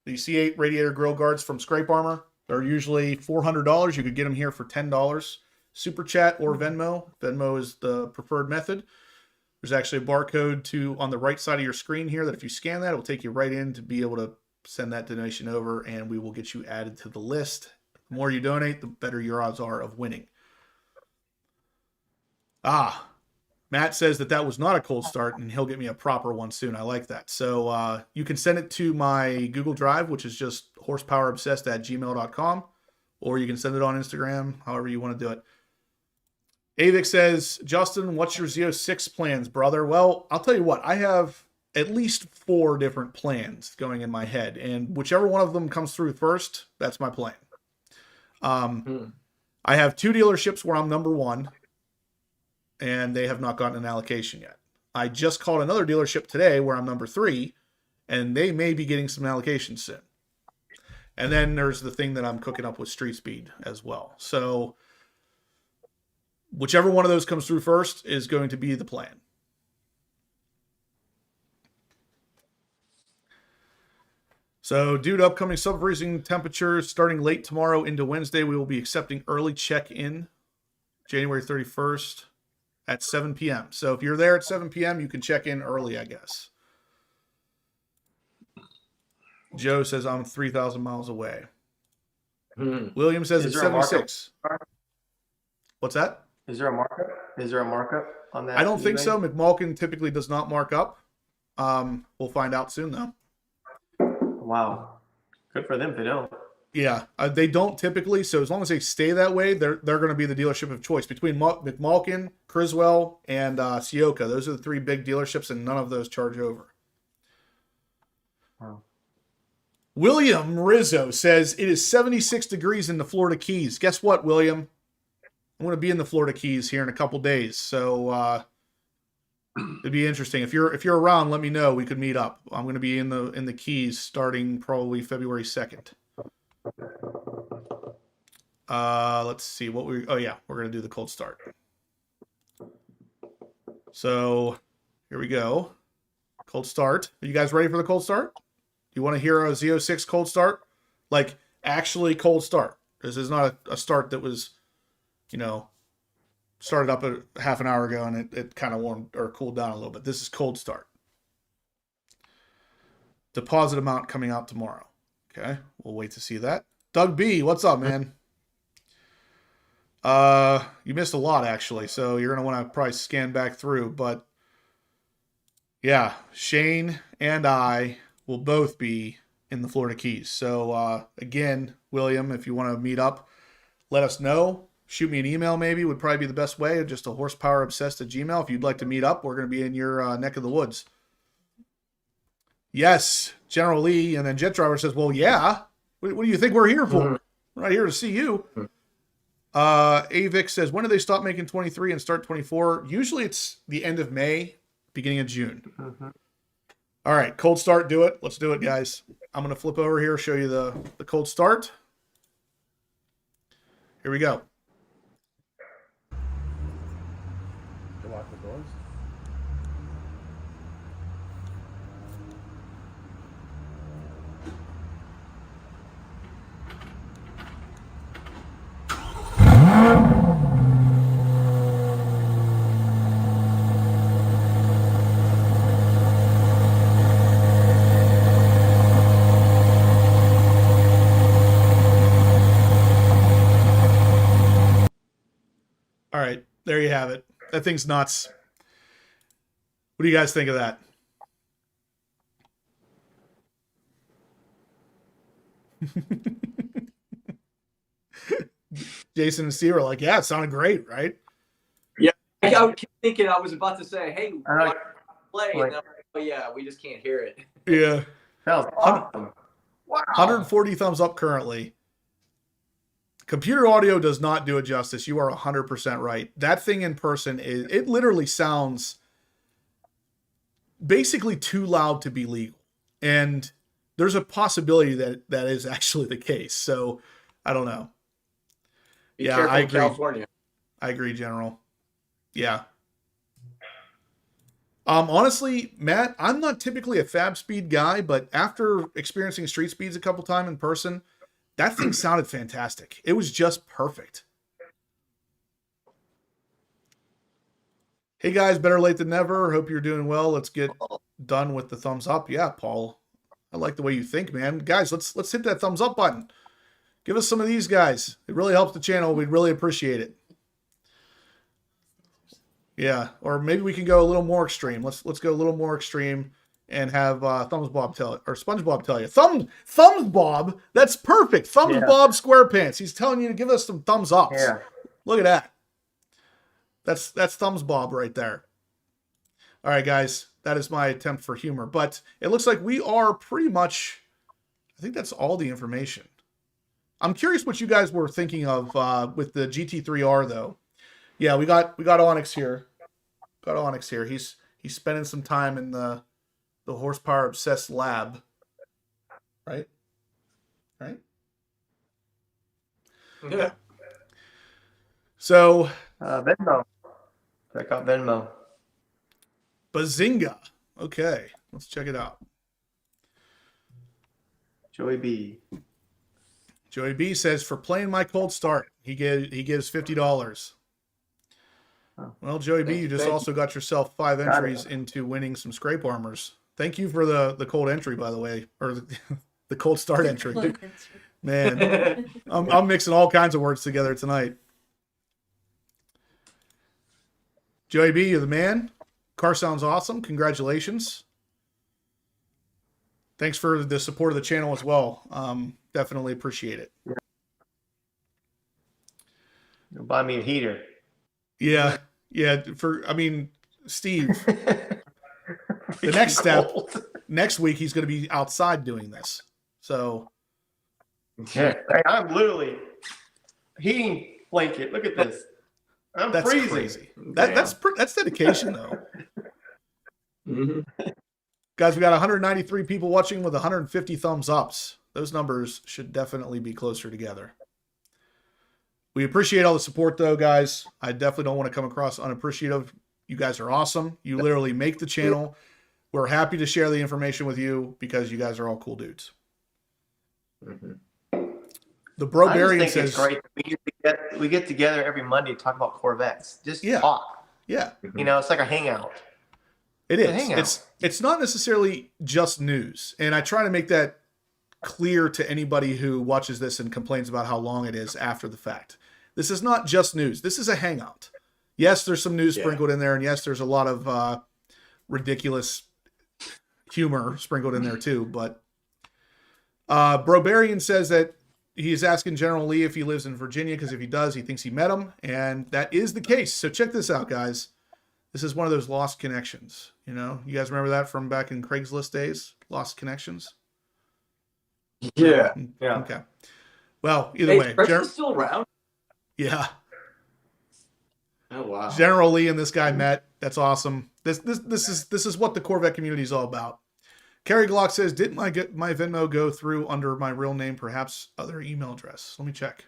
the C8 radiator grill guards from Scrape Armor. They're usually $400. You could get them here for $10. Super Chat or Venmo. Venmo is the preferred method. There's actually a barcode on the right side of your screen here that if you scan that, it will take you right in to be able to send that donation over, and we will get you added to the list. The more you donate, the better your odds are of winning. Matt says that was not a cold start, and he'll get me a proper one soon. I like that. So you can send it to my Google Drive, which is just horsepowerobsessed@gmail.com, or you can send it on Instagram, however you want to do it. Avik says, Justin, what's your Z06 plans, brother? Well, I'll tell you what. I have at least 4 different plans going in my head, and whichever one of them comes through first, that's my plan. I have 2 dealerships where I'm number 1, and they have not gotten an allocation yet. I just called another dealership today where I'm number 3, and they may be getting some allocations soon. And then there's the thing that I'm cooking up with Street Speed as well. So whichever one of those comes through first is going to be the plan. So due to upcoming sub-freezing temperatures starting late tomorrow into Wednesday, we will be accepting early check-in January 31st at 7 p.m. So if you're there at 7 p.m., you can check in early, I guess. Joe says I'm 3,000 miles away. William says it's 76. What's that? Is there a markup? Is there a markup on that? I don't think so. McMulkin typically does not mark up. We'll find out soon, though. Wow. Good for them if they don't. Yeah, they don't typically. So as long as they stay that way, they're going to be the dealership of choice between McMulkin, Criswell, and Sioka. Those are the 3 big dealerships, and none of those charge over. Wow. William Rizzo says it is 76 degrees in the Florida Keys. Guess what, William? I'm going to be in the Florida Keys here in a couple days. So It'd be interesting. If you're around, let me know. We could meet up. I'm going to be in the Keys starting probably February 2nd. Let's see what we. Oh yeah, we're going to do the cold start. So here we go. Cold start. Are you guys ready for the cold start? Do you want to hear a Z06 cold start? Like actually cold start. This is not a start that was, you know, started up a half an hour ago and it kind of warmed or cooled down a little bit. This is cold start. Deposit amount coming out tomorrow. Okay, we'll wait to see that. Doug B, what's up, man? You missed a lot actually, so you're gonna want to probably scan back through. But yeah, Shane and I will both be in the Florida Keys. So again, William, if you want to meet up, let us know. Shoot me an email maybe would probably be the best way. Just a horsepowerobsessed@gmail. If you'd like to meet up, we're going to be in your neck of the woods. Yes, General Lee. And then Jet Driver says, well, yeah. What do you think we're here for? We're not here to see you. Avic says, when do they stop making 23 and start 24? Usually it's the end of May, beginning of June. All right, cold start, do it. Let's do it, guys. I'm going to flip over here, show you the cold start. Here we go. Lock the doors. All right, there you have it. That thing's nuts. What do you guys think of that? Jason and Steve are like, yeah, it sounded great, right? Yeah, I was thinking I was about to say, hey, like, play, and then, oh yeah, we just can't hear it. Yeah. That was awesome. Wow. 140 thumbs up currently. Computer audio does not do it justice. You are 100% right. That thing in person, it literally sounds basically too loud to be legal. And there's a possibility that that is actually the case. So I don't know. Be Yeah, careful I in agree. California. I agree, General. Yeah. Honestly, Matt, I'm not typically a fab speed guy, but after experiencing street speeds a couple times in person, that thing sounded fantastic. It was just perfect. Hey guys, better late than never. Hope you're doing well. Let's get done with the thumbs up. Yeah, Paul. I like the way you think, man. Guys, let's hit that thumbs up button. Give us some of these guys. It really helps the channel. We'd really appreciate it. Yeah, or maybe we can go a little more extreme. Let's go a little more extreme and have Thumbs Bob tell it, or SpongeBob tell you. Thumbs Bob, that's perfect. Thumbs Bob SquarePants. He's telling you to give us some thumbs ups. Yeah. Look at that. That's Thumbs Bob right there. All right, guys, that is my attempt for humor. But it looks like we are pretty much, I think that's all the information. I'm curious what you guys were thinking of with the GT3R though. Yeah, we got Onyx here. Got Onyx here. He's spending some time in the horsepower obsessed lab. Right? Right? Yeah. So Venmo. Check out Venmo. Bazinga. Okay, let's check it out. Joey B. Joey B says for playing my cold start, he gives $50. Well, Joey B, you just also got yourself 5 entries into winning some scrape armors. Thank you for the cold entry, by the way, or the cold start entry. Man, I'm mixing all kinds of words together tonight. Joey B, you're the man. Car sounds awesome. Congratulations. Thanks for the support of the channel as well. Definitely appreciate it. You'll buy me a heater. Yeah. Steve, the next step, next week, he's going to be outside doing this. So. Yeah, I'm literally heating blanket. Look at this. I'm that's freezing. crazy. That's dedication, though. Guys, we got 193 people watching with 150 thumbs ups. Those numbers should definitely be closer together. We appreciate all the support, though, guys. I definitely don't want to come across unappreciative. You guys are awesome. You literally make the channel. We're happy to share the information with you because you guys are all cool dudes. The Brobarian says, it's great. We get together every Monday to talk about Corvettes. Just talk. Yeah. You know, it's like a hangout. It is. It's not necessarily just news. And I try to make that clear to anybody who watches this and complains about how long it is after the fact. This is not just news. This is a hangout. Yes, there's some news sprinkled in there. And yes, there's a lot of ridiculous humor sprinkled in there too. But Brobarian says that he's asking General Lee if he lives in Virginia, because if he does, he thinks he met him. And that is the case. So check this out, guys. This is one of those lost connections. You know, you guys remember that from back in Craigslist days? Lost connections? Yeah. Okay. Well, either way. Craigslist still around? Yeah. Oh, wow. General Lee and this guy met. That's awesome. This is what the Corvette community is all about. Kerry Glock says, didn't my Venmo go through under my real name, perhaps other email address? Let me check.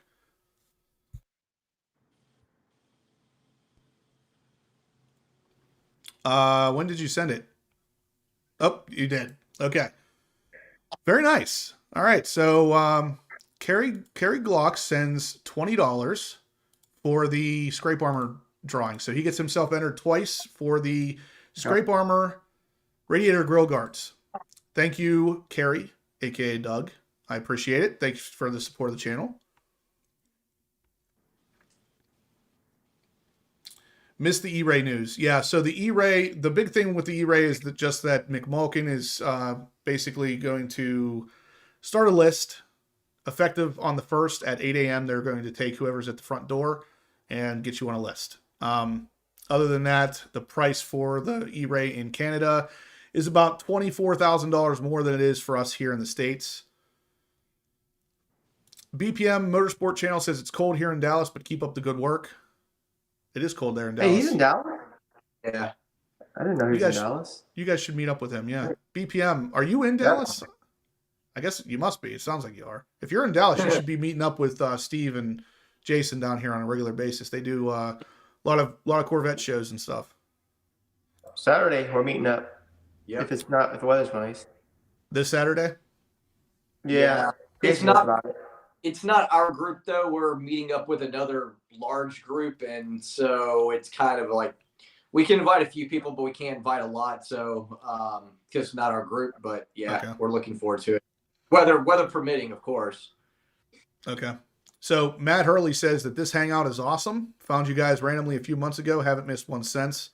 When did you send it? Oh, you did. Okay. Very nice. All right. So Kerry Glock sends $20 for the scrape armor drawing. So he gets himself entered twice for the scrape armor radiator grill guards. Thank you, Kerry, aka Doug. I appreciate it. Thanks for the support of the channel. Missed the E-Ray news. Yeah, so the E-Ray, the big thing with the E-Ray is that just that McMulkin is basically going to start a list effective on the 1st at 8 a.m. They're going to take whoever's at the front door and get you on a list. Other than that, the price for the E-Ray in Canada is about $24,000 more than it is for us here in the States. BPM Motorsport Channel says it's cold here in Dallas, but keep up the good work. It is cold there in Dallas. Hey, he's in Dallas? Yeah. I didn't know he was in Dallas. You guys should meet up with him, yeah. BPM, are you in Dallas? I guess you must be. It sounds like you are. If you're in Dallas, you should be meeting up with Steve and Jason down here on a regular basis. They do a lot of Corvette shows and stuff. Saturday, we're meeting up. Yep. If the weather's nice. This Saturday? Yeah. It's not our group though. We're meeting up with another large group, and so it's kind of like we can invite a few people, but we can't invite a lot. So because it's not our group, but yeah, okay. We're looking forward to it. Weather permitting, of course. Okay. So Matt Hurley says that this hangout is awesome. Found you guys randomly a few months ago. Haven't missed one since.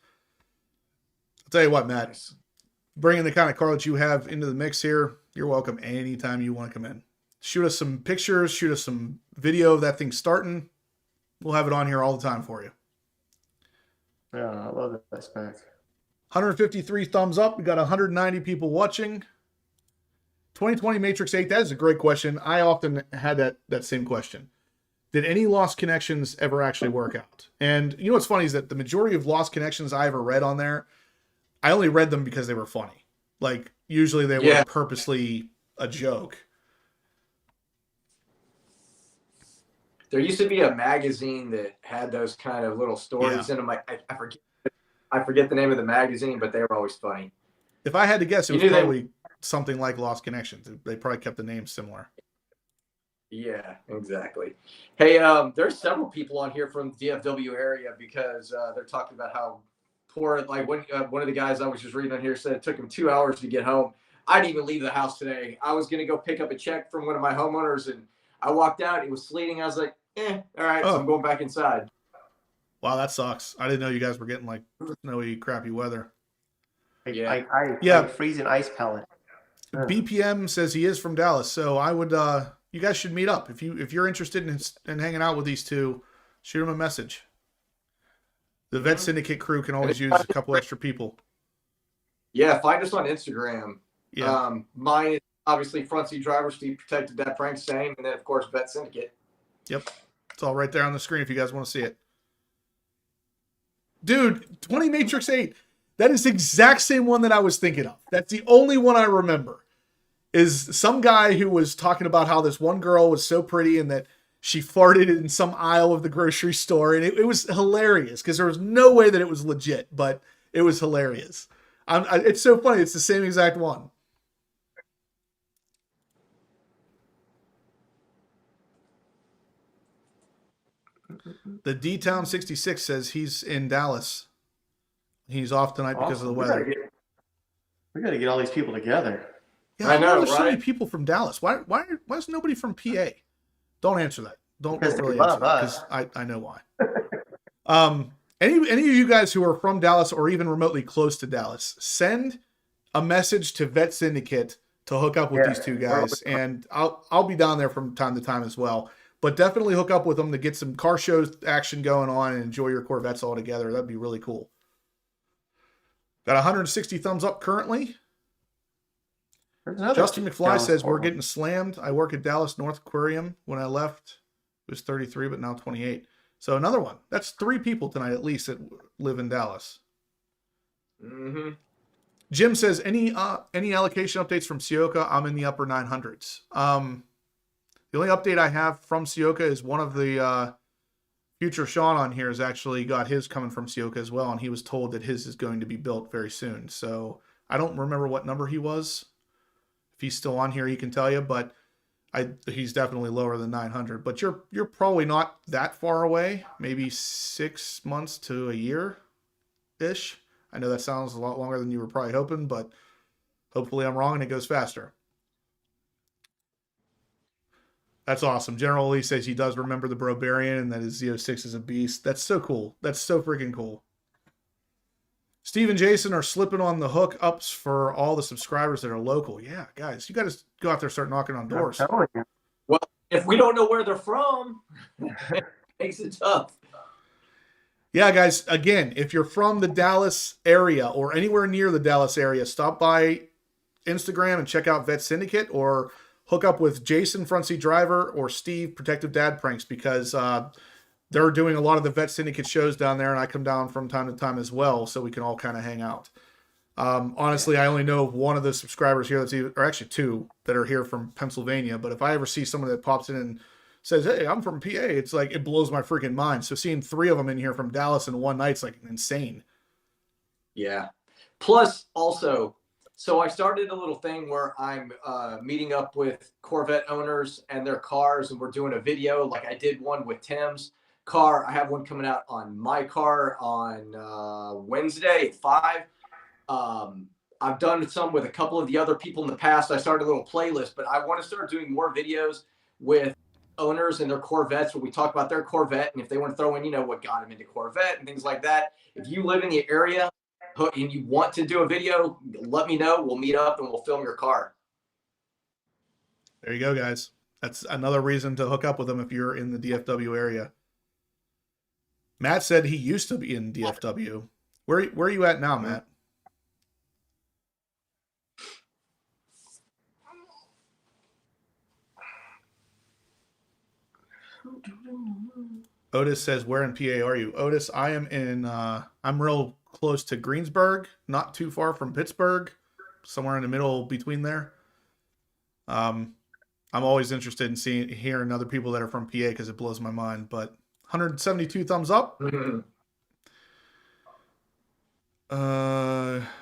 I'll tell you what, Matt. Nice. Bringing the kind of car that you have into the mix here, you're welcome anytime you want to come in. Shoot us some pictures, shoot us some video of that thing starting. We'll have it on here all the time for you. Yeah, I love that spec. 153 thumbs up. We got 190 people watching. 2020 Matrix 8, that is a great question. I often had that same question. Did any lost connections ever actually work out? And you know what's funny is that the majority of lost connections I ever read on there, I only read them because they were funny. Like, usually they were purposely a joke. There used to be a magazine that had those kind of little stories in them. I forget the name of the magazine, but they were always funny. If I had to guess, it was probably something like Lost Connections. They probably kept the name similar. Yeah, exactly. Hey, there's several people on here from the DFW area because they're talking about how poor, like one of the guys I was just reading on here said it took him 2 hours to get home. I didn't even leave the house today. I was going to go pick up a check from one of my homeowners, and I walked out. It was sleeting. I was like, all right, so I'm going back inside. Wow, that sucks. I didn't know you guys were getting like snowy, crappy weather. Yeah, freezing ice pellet. BPM says he is from Dallas, so I would. You guys should meet up if you're interested in hanging out with these two. Shoot them a message. The Vet Syndicate crew can always use a couple extra people. Yeah, find us on Instagram. Yeah, mine is obviously Front Seat Driver, Steve Protected That Prank, same, and then of course Vet Syndicate. Yep, it's all right there on the screen if you guys want to see it. Dude, 20 Matrix 8. That is the exact same one that I was thinking of. That's the only one I remember. Is some guy who was talking about how this one girl was so pretty and that she farted in some aisle of the grocery store. And it was hilarious because there was no way that it was legit, but it was hilarious. It's so funny. It's the same exact one. The D-Town 66 says he's in Dallas. He's off tonight because of the weather. We got to get all these people together. Yeah, I know, there's so many right? people from Dallas. Why is nobody from PA? Don't answer that. Don't Because they really love answer that because I know why. Any of you guys who are from Dallas or even remotely close to Dallas, send a message to Vet Syndicate to hook up with these two guys, and I'll be down there from time to time as well. But definitely hook up with them to get some car shows action going on and enjoy your Corvettes all together. That'd be really cool. Got 160 thumbs up currently. Justin McFly says, we're getting slammed. I work at Dallas North Aquarium. When I left, it was 33, but now 28. So another one. That's 3 people tonight at least that live in Dallas. Mm-hmm. Jim says, any allocation updates from Sioka? I'm in the upper 900s. The only update I have from Sioka is one of the future Sean on here has actually got his coming from Sioka as well, and he was told that his is going to be built very soon. So I don't remember what number he was. If he's still on here, he can tell you, but he's definitely lower than 900. But you're probably not that far away, maybe 6 months to a year-ish. I know that sounds a lot longer than you were probably hoping, but hopefully I'm wrong and it goes faster. That's awesome. General Lee says he does remember the Brobarian and that his Z06 is a beast. That's so cool. That's so freaking cool. Steve and Jason are slipping on the hookups for all the subscribers that are local. Yeah, guys, you got to go out there and start knocking on doors. Well, if we don't know where they're from, it makes it tough. Yeah, guys, again, if you're from the Dallas area or anywhere near the Dallas area, stop by Instagram and check out Vet Syndicate or hook up with Jason, Front Seat Driver, or Steve, Protective Dad Pranks, because they're doing a lot of the Vet Syndicate shows down there, and I come down from time to time as well, so we can all kind of hang out. Honestly, I only know one of the subscribers here or actually 2 that are here from Pennsylvania, but if I ever see someone that pops in and says, hey, I'm from PA, it's like, it blows my freaking mind. So seeing 3 of them in here from Dallas in one night's like insane. Yeah. Plus, also, so I started a little thing where I'm meeting up with Corvette owners and their cars, and we're doing a video. Like I did one with Tim's car. I have one coming out on my car on Wednesday at 5. I've done some with a couple of the other people in the past. I started a little playlist, but I want to start doing more videos with owners and their Corvettes where we talk about their Corvette and if they want to throw in, what got them into Corvette and things like that. If you live in the area and you want to do a video, let me know. We'll meet up and we'll film your car. There you go, guys. That's another reason to hook up with them if you're in the DFW area. Matt said he used to be in DFW. Where are you at now, Matt? Otis says, where in PA are you? Otis, I am in, I'm real close to Greensburg, not too far from Pittsburgh, somewhere in the middle between there. I'm always interested in hearing other people that are from PA because it blows my mind, but 172 thumbs up.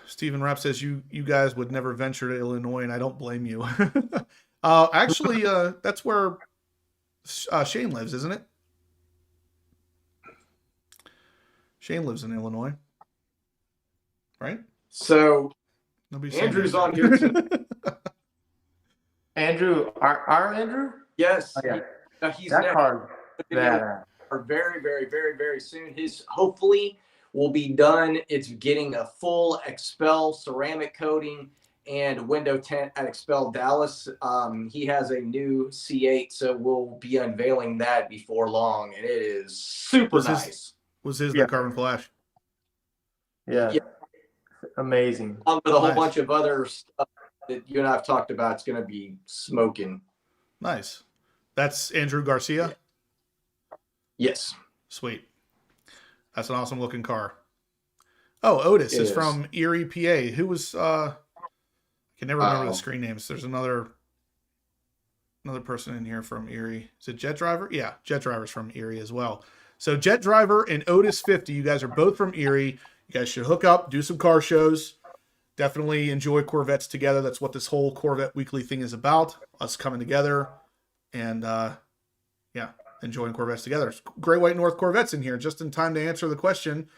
Stephen Rapp says, you guys would never venture to Illinois, and I don't blame you. Actually, that's where Shane lives, isn't it? Shane lives in Illinois, right? So Nobody's Andrew's on here too. Andrew, our Andrew? Yes. Oh, yeah. He's That next. card. That. Are very, very, very, very soon. His hopefully will be done. It's getting a full Expel ceramic coating and window tint at Expel Dallas. He has a new C8, so we'll be unveiling that before long, and it is super nice. Was his the carbon flash? Yeah. Amazing. With a whole bunch of other stuff that you and I have talked about. It's going to be smoking. Nice. That's Andrew Garcia? Yes. Sweet. That's an awesome looking car. Oh, Otis It is is. from Erie, PA. Who was I can never remember the Uh-oh. screen names. There's another person in here from Erie. Is it Jet Driver? Yeah, Jet Driver's from Erie as well. So Jet Driver and Otis 50, you guys are both from Erie. You guys should hook up, do some car shows. Definitely enjoy Corvettes together. That's what this whole Corvette Weekly thing is about. Us coming together and yeah, enjoying Corvettes together. Great White North Corvettes in here, just in time to answer the question.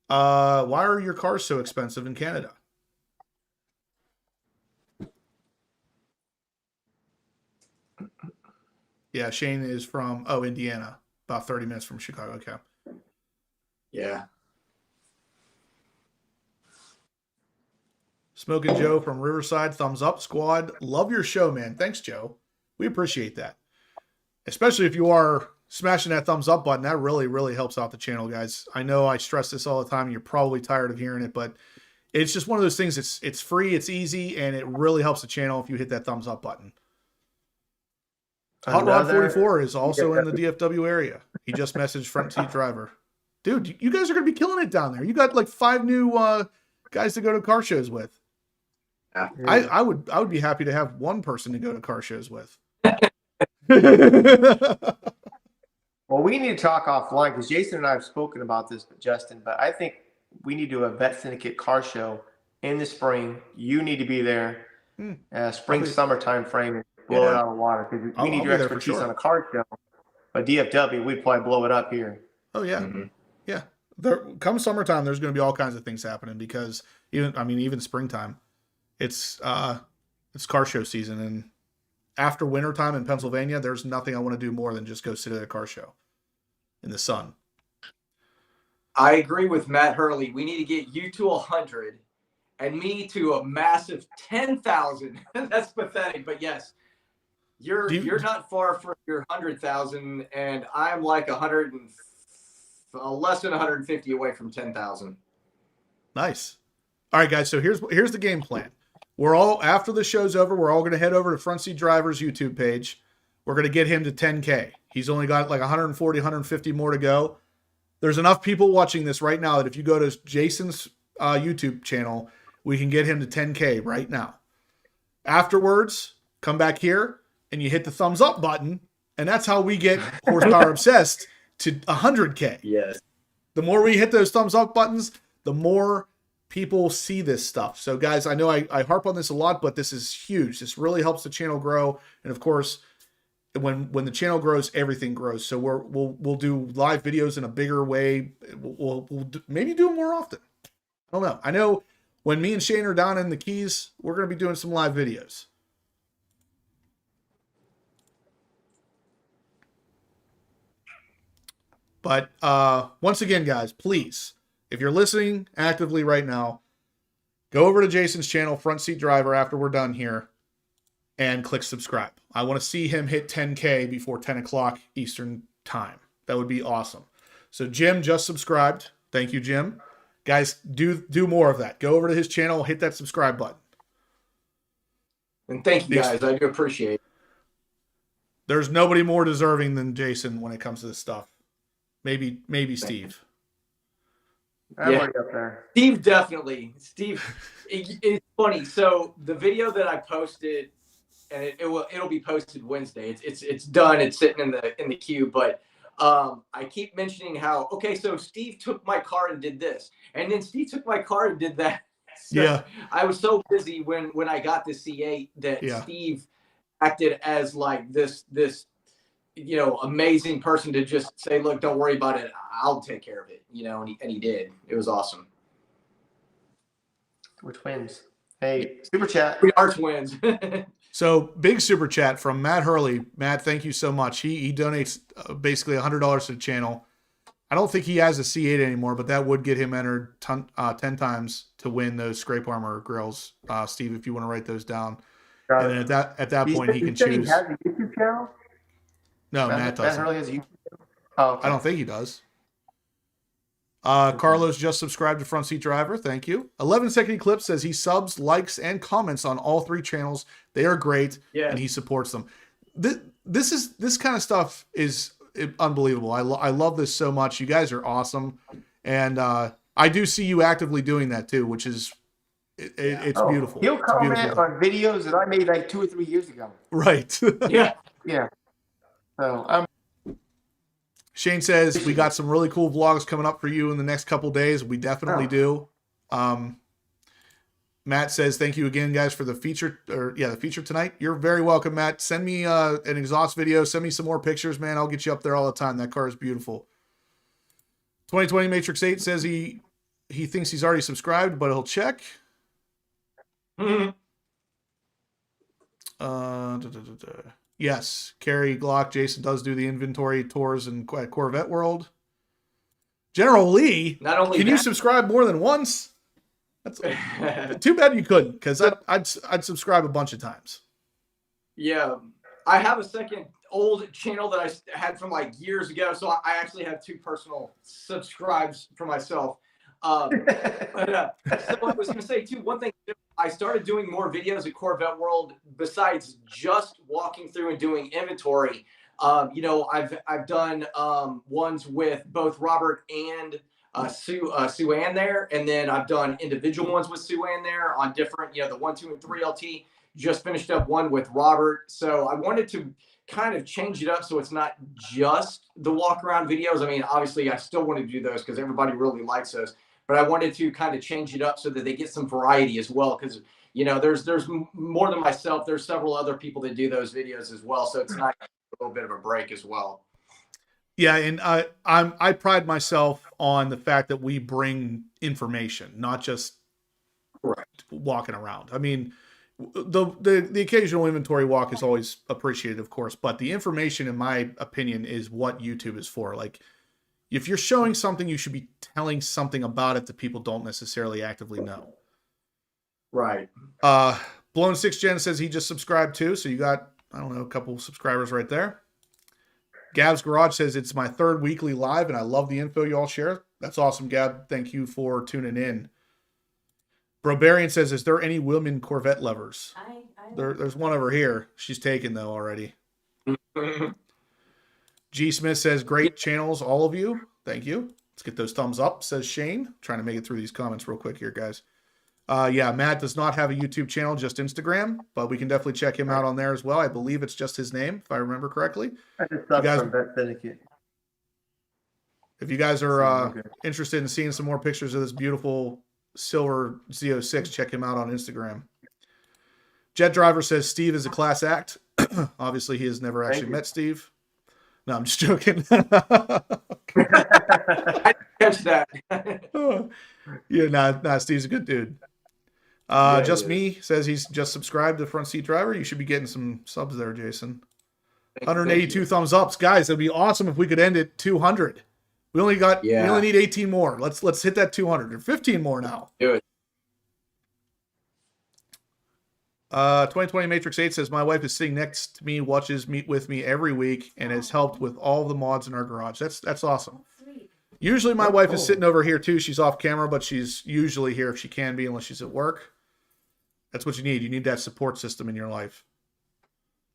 Why are your cars so expensive in Canada? Yeah, Shane is from Indiana, about 30 minutes from Chicago. Okay. Yeah. Smoking Joe from Riverside, thumbs up, squad. Love your show, man. Thanks, Joe. We appreciate that. Especially if you are smashing that thumbs up button. That really, really helps out the channel, guys. I know I stress this all the time. And you're probably tired of hearing it, but it's just one of those things. It's free, it's easy, and it really helps the channel if you hit that thumbs up button. Hot Rod 44 is also in the DFW area. He just messaged Front Seat Driver. Dude, you guys are going to be killing it down there. You got like 5 new guys to go to car shows with. Yeah. I would be happy to have one person to go to car shows with. Well, we need to talk offline because Jason and I have spoken about this, Justin. But I think we need to do a Vet Syndicate car show in the spring. You need to be there, spring summer time frame, and blow it out of the water because we need your expertise on a car show. But DFW, we'd probably blow it up here. Oh yeah, yeah. Come summertime, there's going to be all kinds of things happening because even springtime, it's car show season, and after wintertime in Pennsylvania, there's nothing I want to do more than just go sit at a car show in the sun. I agree with Matt Hurley. We need to get you to 100 and me to a massive 10,000. That's pathetic, but yes, you're not far from your 100,000, and I'm like 100 and less than 150 away from 10,000. Nice. All right, guys. So here's the game plan. We're all, after the show's over, we're all going to head over to Front Seat Driver's YouTube page. We're going to get him to 10K. He's only got like 140, 150 more to go. There's enough people watching this right now that if you go to Jason's YouTube channel, we can get him to 10K right now. Afterwards, come back here and you hit the thumbs up button, and that's how we get Horsepower Obsessed to 100K. Yes. The more we hit those thumbs up buttons, the more people see this stuff. So guys, I know I harp on this a lot, but this is huge. This really helps the channel grow. And of course, when the channel grows, everything grows. So we'll do live videos in a bigger way. We'll maybe do them more often. I don't know. I know when me and Shane are down in the Keys, we're going to be doing some live videos. But once again, guys, please, if you're listening actively right now, go over to Jason's channel, Front Seat Driver, after we're done here, and click subscribe. I want to see him hit 10K before 10 o'clock Eastern time. That would be awesome. So Jim just subscribed. Thank you, Jim. Guys, do more of that. Go over to his channel, hit that subscribe button. And thank you, guys. I do appreciate it. There's nobody more deserving than Jason when it comes to this stuff. Maybe Steve. I'm already up there. Steve, definitely. Steve, it's funny. So the video that I posted, and it'll be posted Wednesday. It's done. It's sitting in the queue. But I keep mentioning how, okay, so Steve took my car and did this, and then Steve took my car and did that. So yeah. I was so busy when I got the C8 that Steve acted as like this amazing person to just say, look, don't worry about it. I'll take care of it, and he did. It was awesome. We're twins. Hey, super chat. We are twins. So big super chat from Matt Hurley. Matt, thank you so much. He donates basically $100 to the channel. I don't think he has a C8 anymore, but that would get him entered 10 times to win those scrape armor grills. Steve, if you want to write those down. And then at that point, he can choose. He has a YouTube channel? No, Matt doesn't. Matt Hurley has a YouTube channel? Oh, okay. I don't think he does. Carlos just subscribed to Front Seat Driver. Thank you. 11-second clip says he subs, likes, and comments on all 3 channels. They are great, and he supports them. This kind of stuff is unbelievable. I love this so much. You guys are awesome, and I do see you actively doing that too, which is it's beautiful. He'll It's a comment beautiful on videos that I made like 2 or 3 years ago. right. Yeah. Yeah. So I'm Shane says we got some really cool vlogs coming up for you in the next couple days. We definitely do. Matt says thank you again, guys, for the feature the feature tonight. You're very welcome, Matt. Send me an exhaust video. Send me some more pictures, man. I'll get you up there all the time. That car is beautiful. 2020 Matrix 8 says he thinks he's already subscribed, but he'll check. Yes, Carrie Glock, Jason does do the inventory tours in Corvette World. General Lee, Not only can that, you subscribe more than once? That's too bad you couldn't, because I'd subscribe a bunch of times. Yeah, I have a second old channel that I had from like years ago, so I actually have 2 personal subscribes for myself. So I was going to say too, one thing, I started doing more videos at Corvette World besides just walking through and doing inventory. You know, I've done ones with both Robert and Sue Ann there, and then I've done individual ones with Sue Ann there on different, you know, the 1, 2, and 3 LT. Just finished up one with Robert, so I wanted to kind of change it up so it's not just the walk around videos. I mean, obviously, I still want to do those because everybody really likes those. But I wanted to kind of change it up so that they get some variety as well. Because, you know, there's more than myself. There's several other people that do those videos as well. So it's not a little bit of a break as well. Yeah, and I pride myself on the fact that we bring information, not just walking around. I mean, the occasional inventory walk is always appreciated, of course, but the information, in my opinion, is what YouTube is for. Like, if you're showing something, you should be telling something about it that people don't necessarily actively know. Right. Blown 6 Gen says he just subscribed too, so you got, I don't know, a couple subscribers right there. Gab's Garage says it's my 3rd weekly live, and I love the info you all share. That's awesome, Gab. Thank you for tuning in. Brobarian says, is there any women Corvette lovers? There's one over here. She's taken, though, already. G. Smith says, great channels, all of you. Thank you. Let's get those thumbs up, says Shane. Trying to make it through these comments real quick here, guys. Yeah, Matt does not have a YouTube channel, just Instagram, but we can definitely check him out on there as well. I believe it's just his name, if I remember correctly. If you guys are interested in seeing some more pictures of this beautiful silver Z06, check him out on Instagram. Jet Driver says Steve is a class act. Obviously, he has never actually met Steve. No, I'm just joking. I catch that. Yeah, nah, Steve's a good dude. Just me says he's just subscribed to Front Seat Driver. You should be getting some subs there, Jason. 182 thumbs ups, guys. It'd be awesome if we could end at 200. We only need 18 more. Let's hit that 200 or 15 more now. Do it. 2020 Matrix 8 says my wife is sitting next to me, watches Meet with me every week, and has helped with all the mods in our garage. That's awesome. Usually my wife is sitting over here too. She's off camera, but she's usually here if she can be, unless she's at work. That's what you need. You need that support system in your life.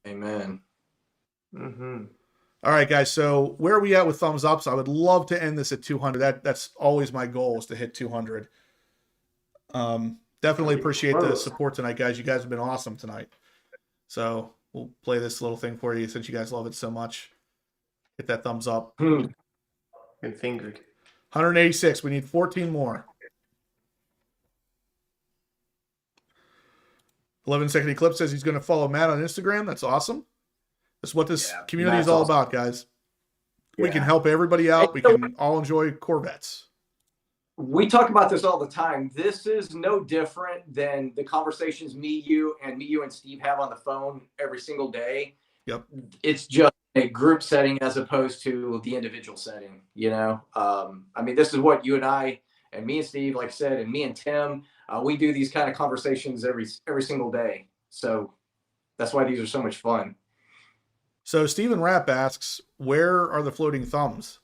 Amen. All right, guys. So where are we at with thumbs ups? I would love to end this at 200. That's always my goal, is to hit 200. Definitely appreciate the support tonight, guys. You guys have been awesome tonight. So we'll play this little thing for you since you guys love it so much. Hit that thumbs up. Been fingered. 186. We need 14 more. 11-second Eclipse says he's going to follow Matt on Instagram. That's awesome. That's what this community is all about, guys. We can help everybody out. We can all enjoy Corvettes. We talk about this all the time. This is no different than the conversations me, you, and Steve have on the phone every single day. Yep. It's just a group setting as opposed to the individual setting, you know? I mean, this is what you and I and me and Steve, like I said, and me and Tim, we do these kind of conversations every single day. So that's why these are so much fun. So Stephen Rapp asks, where are the floating thumbs?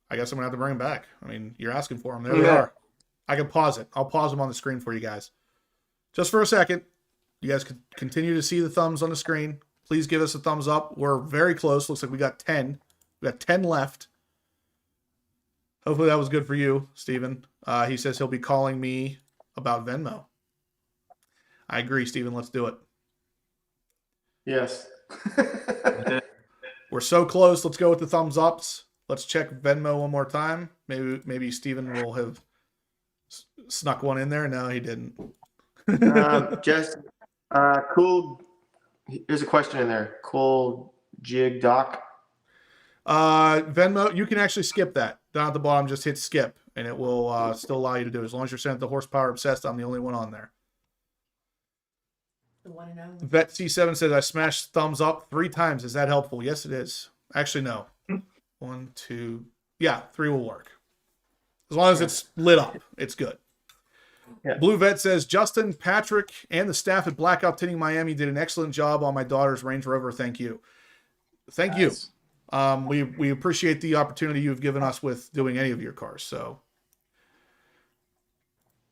I guess I'm going to have to bring them back. I mean, you're asking for them. There they are. I can pause it. I'll pause them on the screen for you guys. Just for a second. You guys can continue to see the thumbs on the screen. Please give us a thumbs up. We're very close. Looks like we got 10. We got 10 left. Hopefully that was good for you, Stephen. He says he'll be calling me about Venmo. I agree, Steven. Let's do it. Yes. We're so close. Let's go with the thumbs ups. Let's check Venmo one more time. Maybe Steven will have snuck one in there. No, he didn't. Just cool. There's a question in there. Cool jig doc. Venmo, you can actually skip that. Down at the bottom, just hit skip, and it will still allow you to do it. As long as you're sent the horsepower obsessed, I'm the only one on there. The one and only. Vet C7 says, I smashed thumbs up 3 times. Is that helpful? Yes, it is. Actually, no. 1, 2. Yeah, 3 will work. As long as it's lit up, it's good. Yeah. Blue Vet says, Justin, Patrick, and the staff at Blackout Tinting Miami did an excellent job on my daughter's Range Rover. Thank you. Thank you. We appreciate the opportunity you've given us with doing any of your cars. So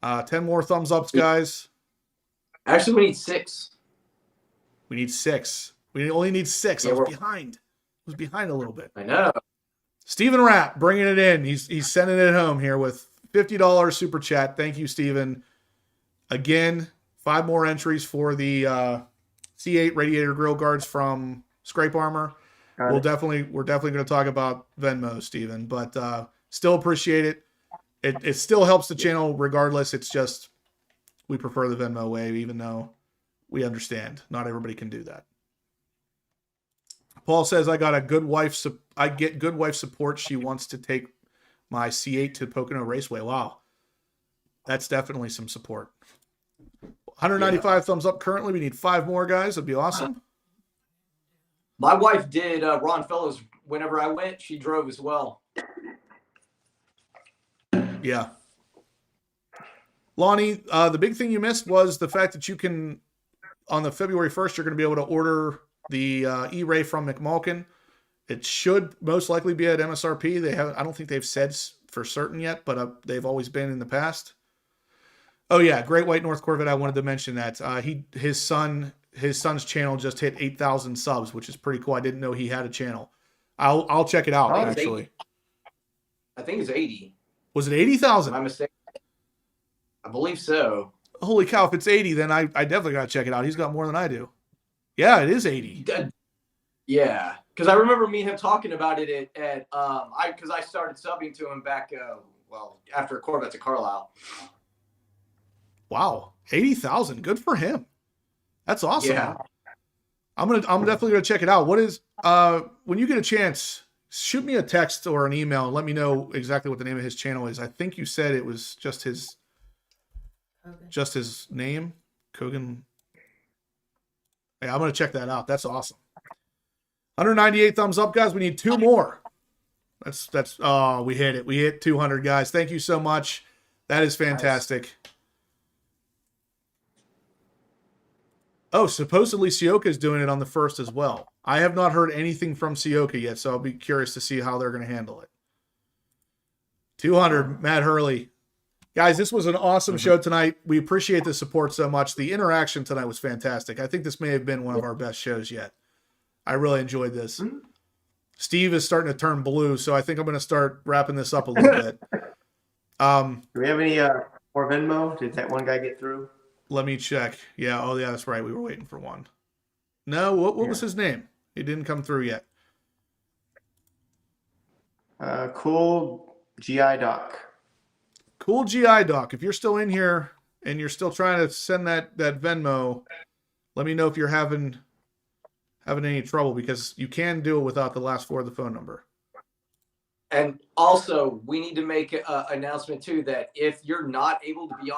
10 more thumbs ups, guys. Actually, we need 6. We need 6. We only need 6. Yeah, I was behind. I was behind a little bit. I know. Stephen Rapp bringing it in. He's sending it home here with $50 super chat. Thank you, Stephen. Again, 5 more entries for the C8 radiator grill guards from Scrape Armor. We're definitely going to talk about Venmo, Stephen, but still appreciate it. It still helps the channel regardless. It's just we prefer the Venmo way, even though we understand not everybody can do that. Paul says, I get good wife support. She wants to take my C8 to Pocono Raceway. Wow. That's definitely some support. 195 thumbs up currently. We need 5 more, guys. That'd be awesome. My wife did Ron Fellows whenever I went. She drove as well. Yeah. Lonnie, the big thing you missed was the fact that you can, on the February 1st, you're going to be able to order the E-RAY from McMulkin. It should most likely be at MSRP. I don't think they've said for certain yet, but they've always been in the past. Oh yeah, Great White North Corvette. I wanted to mention that his son's channel just hit 8,000 subs, which is pretty cool. I didn't know he had a channel. I'll check it out actually. I think it's 80. Was it 80,000? My mistake. I believe so. Holy cow! If it's 80, then I definitely gotta check it out. He's got more than I do. Yeah, it is 80. Yeah, because I remember me and him talking about it because I started subbing to him back after Corvette at Carlisle. Wow, 80,000. Good for him. That's awesome. Yeah. I'm definitely gonna check it out. What is when you get a chance, shoot me a text or an email and let me know exactly what the name of his channel is. I think you said it was just his name, Kogan. Yeah, I'm gonna check that out. That's awesome. 198 thumbs up, guys. We need 2 more. That's we hit it. We hit 200, guys. Thank you so much. That is fantastic. Nice. Oh, supposedly Sioka is doing it on the 1st as well. I have not heard anything from Sioka yet, so I'll be curious to see how they're going to handle it. 200, Matt Hurley. Guys, this was an awesome show tonight. We appreciate the support so much. The interaction tonight was fantastic. I think this may have been one of our best shows yet. I really enjoyed this. Steve is starting to turn blue, so I think I'm going to start wrapping this up a little bit. Do we have any more Venmo? Did that one guy get through? Let me check. Yeah, oh yeah, that's right. We were waiting for one. No, what was his name? He didn't come through yet. Cool GI Doc. Cool GI Doc. If you're still in here and you're still trying to send that Venmo, let me know if you're having any trouble, because you can do it without the last 4 of the phone number. And also, we need to make an announcement too that if you're not able to be on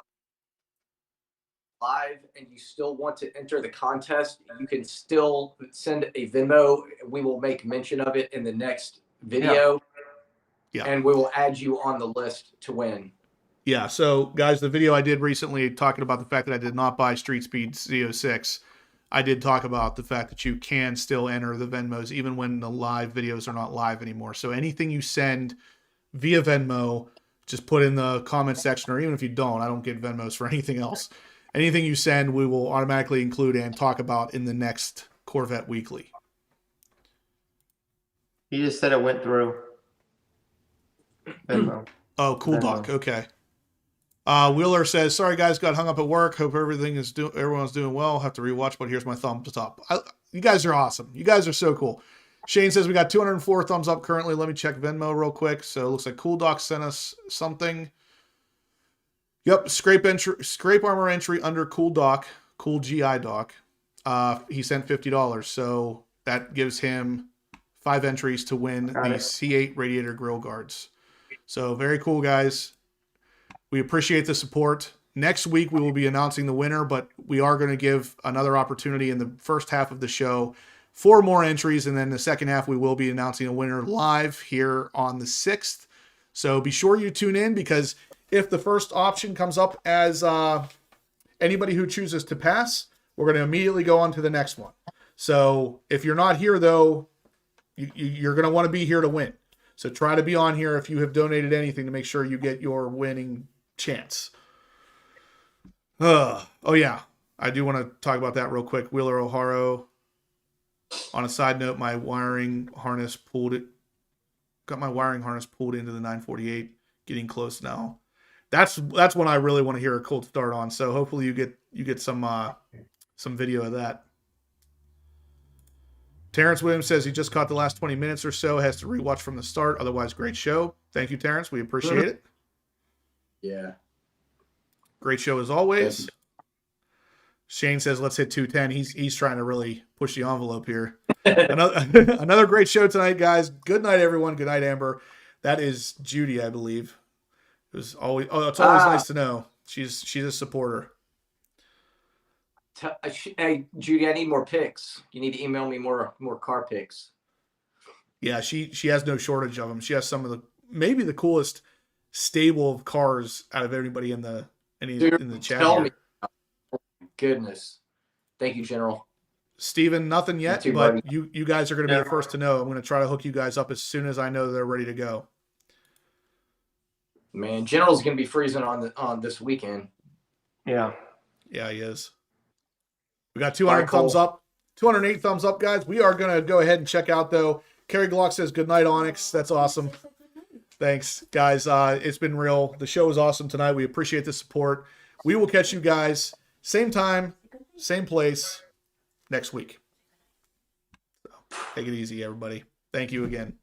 live and you still want to enter the contest, you can still send a Venmo. We will make mention of it in the next video. Yeah. And we will add you on the list to win. Yeah, so guys, the video I did recently talking about the fact that I did not buy Street Speed Z06, I did talk about the fact that you can still enter the Venmos even when the live videos are not live anymore. So anything you send via Venmo, just put in the comment section, or even if you don't, I don't get Venmos for anything else. Anything you send, we will automatically include and talk about in the next Corvette Weekly. He just said it went through. Venmo. Oh, cool, Venmo. Doc. Okay. Wheeler says, sorry guys, got hung up at work. Hope everyone's doing well. Have to rewatch, but here's my thumbs up. You guys are awesome. You guys are so cool. Shane says we got 204 thumbs up currently. Let me check Venmo real quick. So it looks like Cool Doc sent us something. Yep, scrape armor entry under Cool Doc, Cool GI Doc. He sent $50. So that gives him 5 entries to win the C8 radiator grill guards. So very cool, guys. We appreciate the support. Next week, we will be announcing the winner, but we are going to give another opportunity in the first half of the show. 4 more entries, and then the second half, we will be announcing a winner live here on the 6th. So be sure you tune in, because if the first option comes up as anybody who chooses to pass, we're going to immediately go on to the next one. So if you're not here, though, you're going to want to be here to win. So try to be on here if you have donated anything to make sure you get your winning chance. Oh, yeah. I do want to talk about that real quick. Wheeler O'Hara. On a side note, my wiring harness got my wiring harness pulled into the 948. Getting close now. That's when I really want to hear a cold start on. So hopefully you get some video of that. Terrence Williams says he just caught the last 20 minutes or so, has to rewatch from the start. Otherwise, great show. Thank you, Terrence. We appreciate it. Yeah. Great show as always. Shane says, let's hit 210. He's trying to really push the envelope here. Another great show tonight, guys. Good night, everyone. Good night, Amber. That is Judy, I believe. It's always nice to know. She's a supporter. Hey, Judy, I need more pics. You need to email me more car pics. Yeah, she has no shortage of them. She has some of maybe the coolest stable of cars out of everybody in the chat. Tell me. Goodness. Thank you, General. Steven, nothing yet, too, but buddy. you guys are going to be the first to know. I'm going to try to hook you guys up as soon as I know they're ready to go. Man, General's going to be freezing on this weekend. Yeah. Yeah, he is. We got 200 thumbs up. 208 thumbs up, guys. We are going to go ahead and check out, though. Kerry Glock says, good night, Onyx. That's awesome. Thanks, guys. It's been real. The show was awesome tonight. We appreciate the support. We will catch you guys same time, same place next week. So, take it easy, everybody. Thank you again.